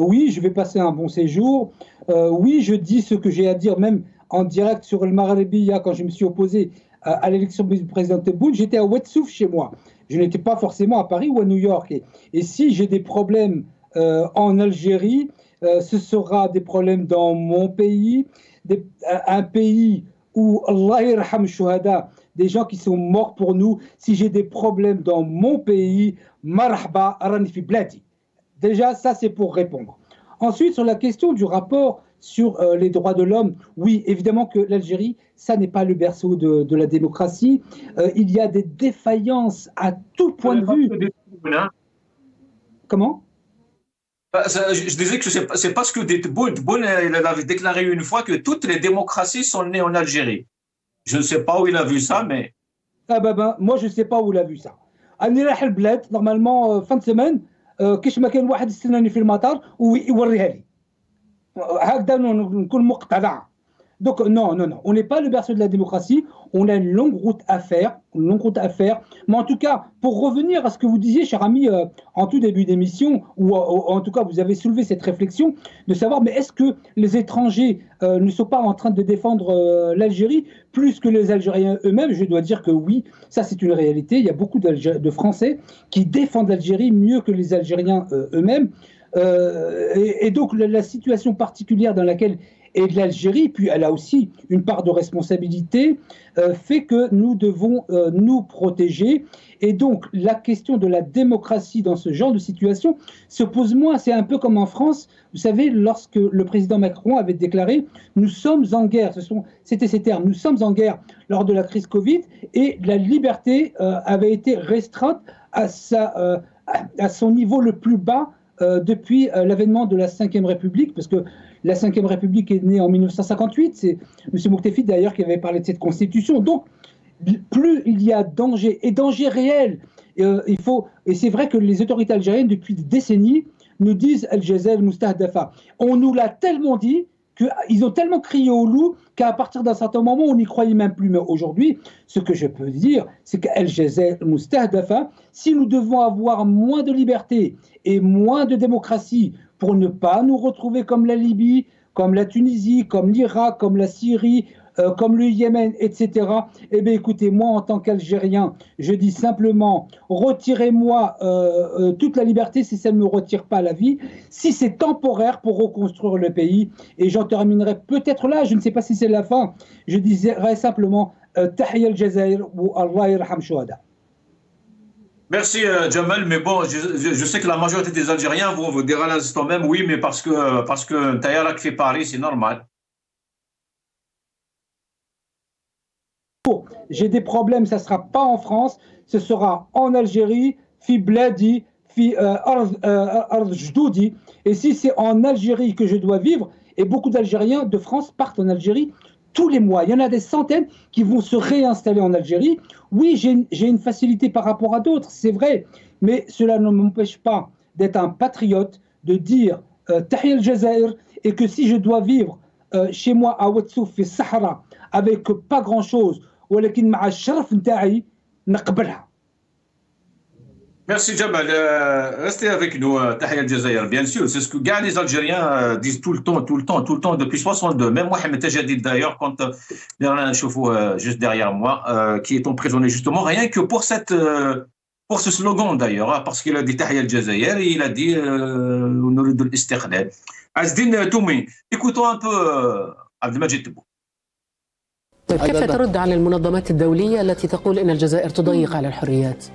oui, je vais passer un bon séjour. Oui, je dis ce que j'ai à dire, même en direct sur le Maghrebiya, quand je me suis opposé à l'élection du président Tebboune, j'étais à Ouedsouf chez moi. Je n'étais pas forcément à Paris ou à New York. Et si j'ai des problèmes en Algérie, ce sera des problèmes dans mon pays, un pays où, Allah yarham shuhada, des gens qui sont morts pour nous. Si j'ai des problèmes dans mon pays, marhaba rani fi bladi. Déjà, ça c'est pour répondre. Ensuite, sur la question du rapport sur les droits de l'homme, oui, évidemment que l'Algérie, ça n'est pas le berceau de la démocratie. Il y a des défaillances à tout point de vue. Comment ? Je disais que c'est parce que Tebboune avait déclaré une fois que toutes les démocraties sont nées en Algérie. Je ne sais pas où il a vu ça, mais... moi, je ne sais pas où il a vu ça. أني رايح البلاد normalement fin de semaine كاش ما كان واحد يستناني في المطار ويوريها لي هكذا نكون مقتنع. Donc non, on n'est pas le berceau de la démocratie, on a une longue route à faire, mais en tout cas, pour revenir à ce que vous disiez, cher ami, en tout début d'émission, ou en tout cas vous avez soulevé cette réflexion, de savoir, mais est-ce que les étrangers ne sont pas en train de défendre l'Algérie plus que les Algériens eux-mêmes? Je dois dire que oui, ça c'est une réalité, il y a beaucoup de Français qui défendent l'Algérie mieux que les Algériens eux-mêmes, et donc la situation particulière dans laquelle et de l'Algérie, puis elle a aussi une part de responsabilité, fait que nous devons nous protéger. Et donc, la question de la démocratie dans ce genre de situation se pose moins. C'est un peu comme en France. Vous savez, lorsque le président Macron avait déclaré « Nous sommes en guerre », c'était ces termes, « Nous sommes en guerre » lors de la crise Covid, et la liberté avait été restreinte à son niveau le plus bas depuis l'avènement de la Ve République, parce que la Ve République est née en 1958, c'est M. Moktefi d'ailleurs qui avait parlé de cette constitution. Donc, plus il y a danger, et danger réel, et c'est vrai que les autorités algériennes, depuis des décennies, nous disent Al-Jazair Mustahdafa. On nous l'a tellement dit, qu'ils ont tellement crié au loup, qu'à partir d'un certain moment, on n'y croyait même plus. Mais aujourd'hui, ce que je peux dire, c'est qu'Al-Jazair Mustahdafa, si nous devons avoir moins de liberté et moins de démocratie pour ne pas nous retrouver comme la Libye, comme la Tunisie, comme l'Irak, comme la Syrie, comme le Yémen, etc. Eh bien, écoutez, moi, en tant qu'Algérien, je dis simplement, retirez-moi toute la liberté si ça ne me retire pas la vie, si c'est temporaire pour reconstruire le pays. Et j'en terminerai peut-être là, je ne sais pas si c'est la fin, je dirais simplement, Tahiyya al-Jazair ou Allah yarham shuhada. Merci Jamal, mais bon, je sais que la majorité des Algériens vont vous dire à l'instant même oui, mais parce que Tayarak fait Paris, c'est normal. J'ai des problèmes, ça ne sera pas en France, ce sera en Algérie, fi bladi, fi ard jdoudi. Et si c'est en Algérie que je dois vivre, et beaucoup d'Algériens de France partent en Algérie tous les mois. Il y en a des centaines qui vont se réinstaller en Algérie. Oui, j'ai une facilité par rapport à d'autres, c'est vrai, mais cela ne m'empêche pas d'être un patriote, de dire Tahiyya al-Jazair, et que si je dois vivre chez moi à Ouedsouf, fi Sahara, avec pas grand-chose, ولكن مع الشرف نتاعي نقبلها. Merci Jamal. Restez avec nous, Tahiyya al-Jazair, bien sûr. C'est ce que les Algériens disent tout le temps, depuis 62. Même Mohamed Tajadid d'ailleurs, quand juste derrière moi, qui est emprisonné justement, rien que pour ce slogan d'ailleurs, parce qu'il a dit Tahiyya al-Jazair, et il a dit نريد الاستقلال. Azdine Toumi, écoutons un peu Abdelmajid Tebboune. طيب كيف ترد على المنظمات الدولية التي تقول إن الجزائر تضيق على الحريات؟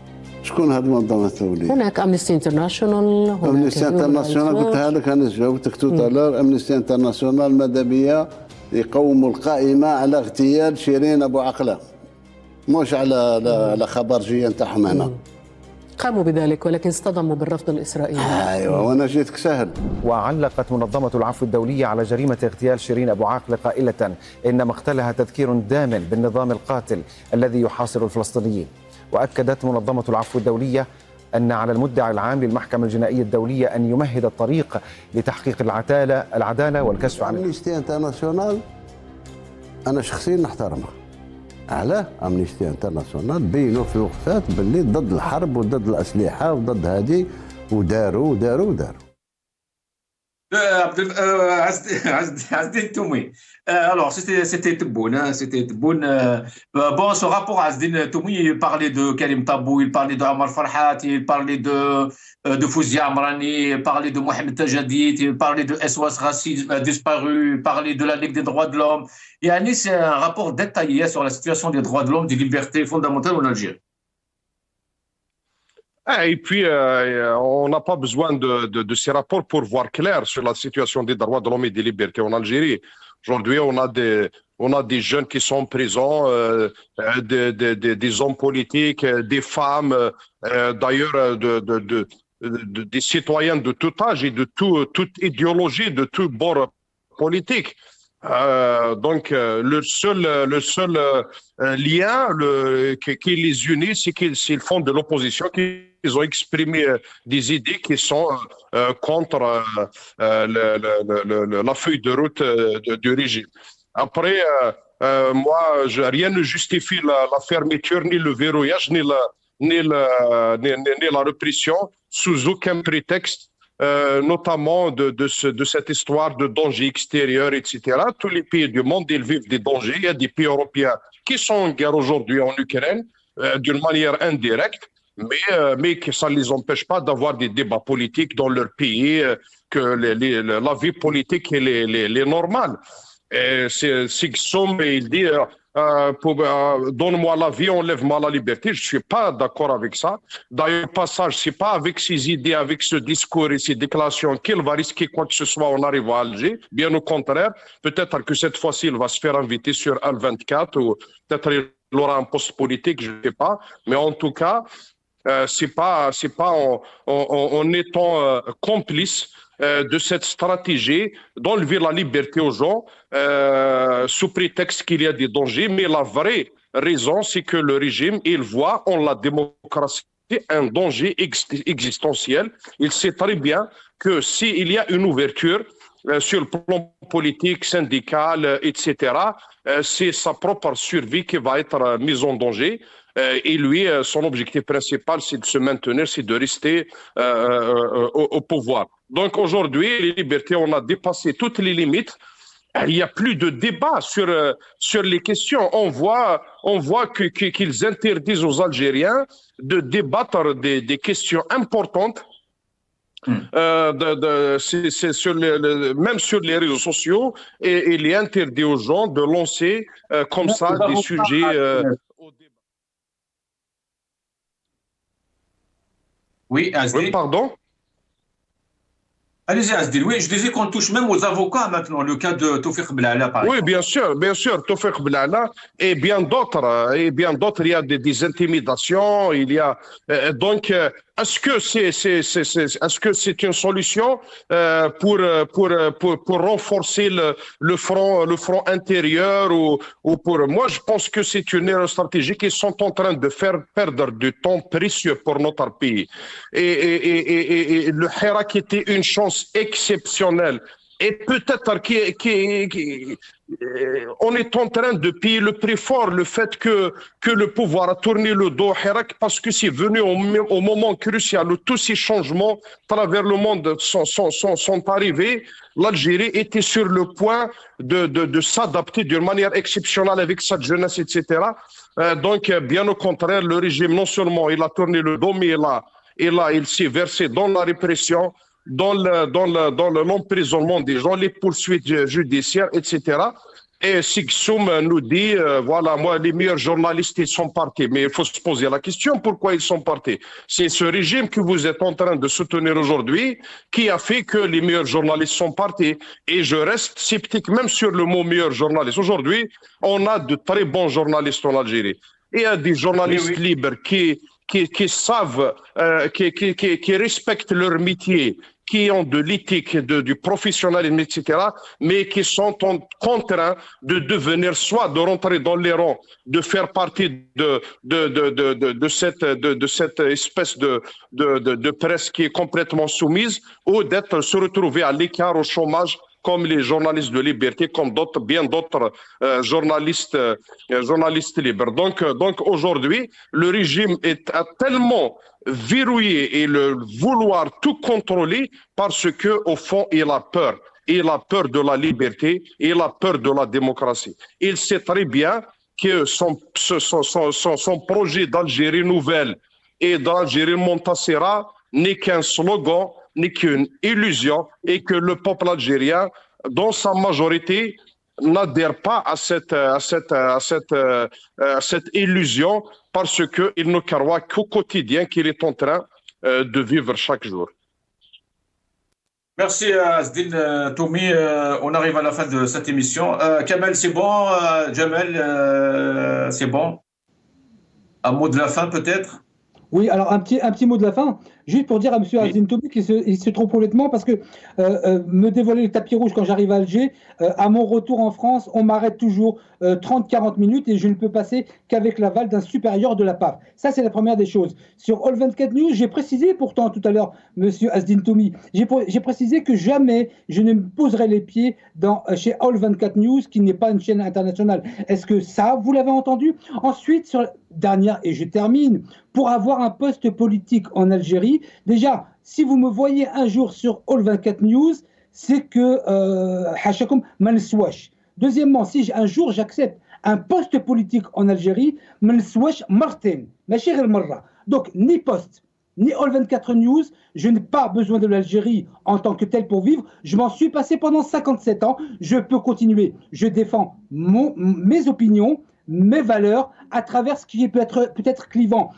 شكون هذه المنظمات الدولية؟ هناك أمنستي انترناشونال، أمنستي انترناشونال قلتها لك أنا جاوبتك توتالور. أمنستي انترناشونال ماذا بيا يقوموا القائمة على اغتيال شيرين أبو عقلة، مش على خبرجية نتاعهم هنا. قاموا بذلك ولكن اصطدموا بالرفض الإسرائيلي. أيوة وأنا جيتك سهل. وعلقت منظمة العفو الدولية على جريمة اغتيال شيرين أبو عاقلة قائلة إن مقتلها تذكير دام بالنظام القاتل الذي يحاصر الفلسطينيين. وأكدت منظمة العفو الدولية أن على المدعي العام للمحكمة الجنائية الدولية أن يمهد الطريق لتحقيق العدالة والكشف عن أمنيستي انترناسيونال أنا شخصيا نحترمها. علاه أمنيستي انترناسيونال بينوا في وقفات باللي ضد الحرب وضد الأسلحة وضد هذه وداروا. Azdine Toumi. Alors, c'était Tebboune. Bon, ce rapport, Azdine Toumi, il parlait de Karim Tabou, il parlait de Omar Farhat, il parlait de Fouzia Amrani, il parlait de Mohamed Tajadid, il parlait de SOS Racisme disparu, il parlait de la Ligue des droits de l'homme. Yani, c'est un rapport détaillé sur la situation des droits de l'homme, des libertés fondamentales en Algérie. Et puis, on n'a pas besoin de ces rapports pour voir clair sur la situation des droits de l'homme et des libertés en Algérie. Aujourd'hui, on a des jeunes qui sont en prison, des hommes politiques, des femmes, d'ailleurs des citoyens de tout âge et de toute idéologie, de tout bord politique. Donc, le seul lien qui les unit, c'est qu'ils font de l'opposition, qu'ils ont exprimé des idées qui sont contre la feuille de route du régime. Après, moi, rien ne justifie la fermeture, ni le verrouillage, ni la répression, sous aucun prétexte. Notamment de cette histoire de danger extérieur, etc. Tous les pays du monde, ils vivent des dangers. Il y a des pays européens qui sont en guerre aujourd'hui en Ukraine d'une manière indirecte, mais que ça ne les empêche pas d'avoir des débats politiques dans leur pays, que la vie politique est normale. Sigsom, il dit donne-moi la vie, enlève-moi la liberté. Je ne suis pas d'accord avec ça. D'ailleurs, passage, ce n'est pas avec ces idées, avec ce discours et ces déclarations qu'il va risquer quoi que ce soit en arrivant à Alger. Bien au contraire, peut-être que cette fois-ci, il va se faire inviter sur Al24 ou peut-être il aura un poste politique, je ne sais pas. Mais en tout cas, c'est pas en étant complice de cette stratégie d'enlever la liberté aux gens sous prétexte qu'il y a des dangers. Mais la vraie raison, c'est que le régime, il voit en la démocratie un danger existentiel. Il sait très bien que s'il y a une ouverture sur le plan politique, syndical, etc., c'est sa propre survie qui va être mise en danger. Et lui, son objectif principal, c'est de se maintenir, c'est de rester au pouvoir. Donc aujourd'hui, les libertés, on a dépassé toutes les limites. Il n'y a plus de débat sur les questions. On voit qu'ils interdisent aux Algériens de débattre des questions importantes. C'est même sur les réseaux sociaux, et il est interdit aux gens de lancer comme ça des sujets au débat. Oui, Azdine. Oui, pardon? Allez-y, Azdine. Oui, je disais qu'on touche même aux avocats maintenant, le cas de Tawfiq Belala, par exemple. Oui, bien sûr, Tawfiq Belala et bien d'autres. Il y a des intimidations, il y a donc est-ce que c'est une solution pour renforcer le front intérieur ou pour moi je pense que c'est une erreur stratégique. Ils sont en train de faire perdre du temps précieux pour notre pays et le Hirak était une chance exceptionnelle. Et peut-être on est en train de payer le prix fort, le fait que le pouvoir a tourné le dos à Hirak, parce que c'est venu au moment crucial où tous ces changements à travers le monde sont arrivés. L'Algérie était sur le point de s'adapter d'une manière exceptionnelle avec sa jeunesse, etc. Donc, bien au contraire, le régime, non seulement il a tourné le dos, mais il s'est versé dans la répression, dans l'emprisonnement des gens, les poursuites judiciaires, etc. Et Sigsoum nous dit, voilà, moi, les meilleurs journalistes, ils sont partis. Mais il faut se poser la question, pourquoi ils sont partis? C'est ce régime que vous êtes en train de soutenir aujourd'hui qui a fait que les meilleurs journalistes sont partis. Et je reste sceptique même sur le mot meilleur journaliste. Aujourd'hui, on a de très bons journalistes en Algérie. Et il y a des journalistes libres qui qui savent, qui respectent leur métier, qui ont de l'éthique, du professionnalisme, etc., mais qui sont contraints de devenir, soit de rentrer dans les rangs, de faire partie de cette espèce de presse qui est complètement soumise, ou se retrouver à l'écart, au chômage, comme les journalistes de liberté, comme bien d'autres journalistes libres. Donc aujourd'hui, le régime a tellement verrouillé et le vouloir tout contrôler parce que au fond, il a peur. Il a peur de la liberté, il a peur de la démocratie. Il sait très bien que son projet d'Algérie nouvelle et d'Algérie Montassera n'est qu'un slogan, n'est qu'une illusion, et que le peuple algérien, dans sa majorité, n'adhère pas à cette illusion parce qu'il ne croit qu'au quotidien qu'il est en train de vivre chaque jour. Merci Azdine Toumi. On arrive à la fin de cette émission. Kamel, c'est bon. Jamel, c'est bon. Un mot de la fin peut-être? Oui, alors un petit mot de la fin, juste pour dire à M. Azdine Toumi qu'il se trompe complètement parce que me dévoiler le tapis rouge quand j'arrive à Alger, à mon retour en France, on m'arrête toujours 30-40 minutes et je ne peux passer qu'avec l'aval d'un supérieur de la PAF. Ça, c'est la première des choses. Sur All 24 News, j'ai précisé pourtant tout à l'heure, M. Azdine Toumi, j'ai précisé que jamais je ne me poserai les pieds chez All 24 News, qui n'est pas une chaîne internationale. Est-ce que ça, vous l'avez entendu? Ensuite, sur la dernière, et je termine, pour avoir un poste politique en Algérie, déjà, si vous me voyez un jour sur All 24 News, c'est que Hachakoum Malswash. Deuxièmement, si un jour j'accepte un poste politique en Algérie, Malswash Martin, Machir El Marra. Donc, ni poste, ni All 24 News, je n'ai pas besoin de l'Algérie en tant que telle pour vivre. Je m'en suis passé pendant 57 ans. Je peux continuer. Je défends mes opinions, mes valeurs, à travers ce qui peut être clivant.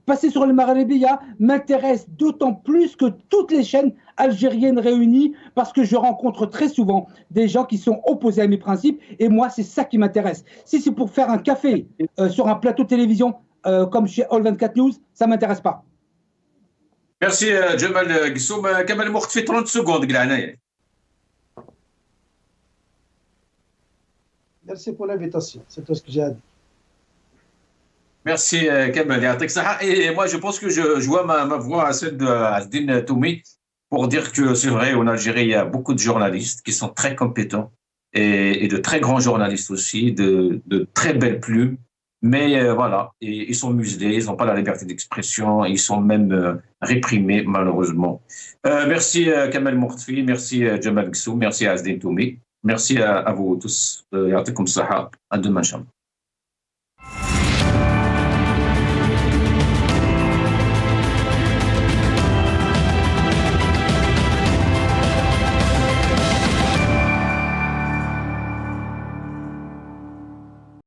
Passer sur le Maghrebia m'intéresse d'autant plus que toutes les chaînes algériennes réunies, parce que je rencontre très souvent des gens qui sont opposés à mes principes, et moi, c'est ça qui m'intéresse. Si c'est pour faire un café sur un plateau de télévision comme chez All 24 News, ça ne m'intéresse pas. Merci Jamal Guissoum. Kamel Mourtfi, 30 secondes. Merci pour l'invitation, c'est tout ce que j'ai à dire. Merci Kamel. Et moi, je pense que je vois ma voix à celle de Azdine Toumi pour dire que c'est vrai, en Algérie, il y a beaucoup de journalistes qui sont très compétents et de très grands journalistes aussi, de très belles plumes. Mais voilà, ils sont muselés, ils n'ont pas la liberté d'expression, ils sont même réprimés, malheureusement. Merci Kamel Mourtfi, merci Jamal Guissoum, merci Azdine Toumi. Merci à vous tous. À demain, Inch'Allah.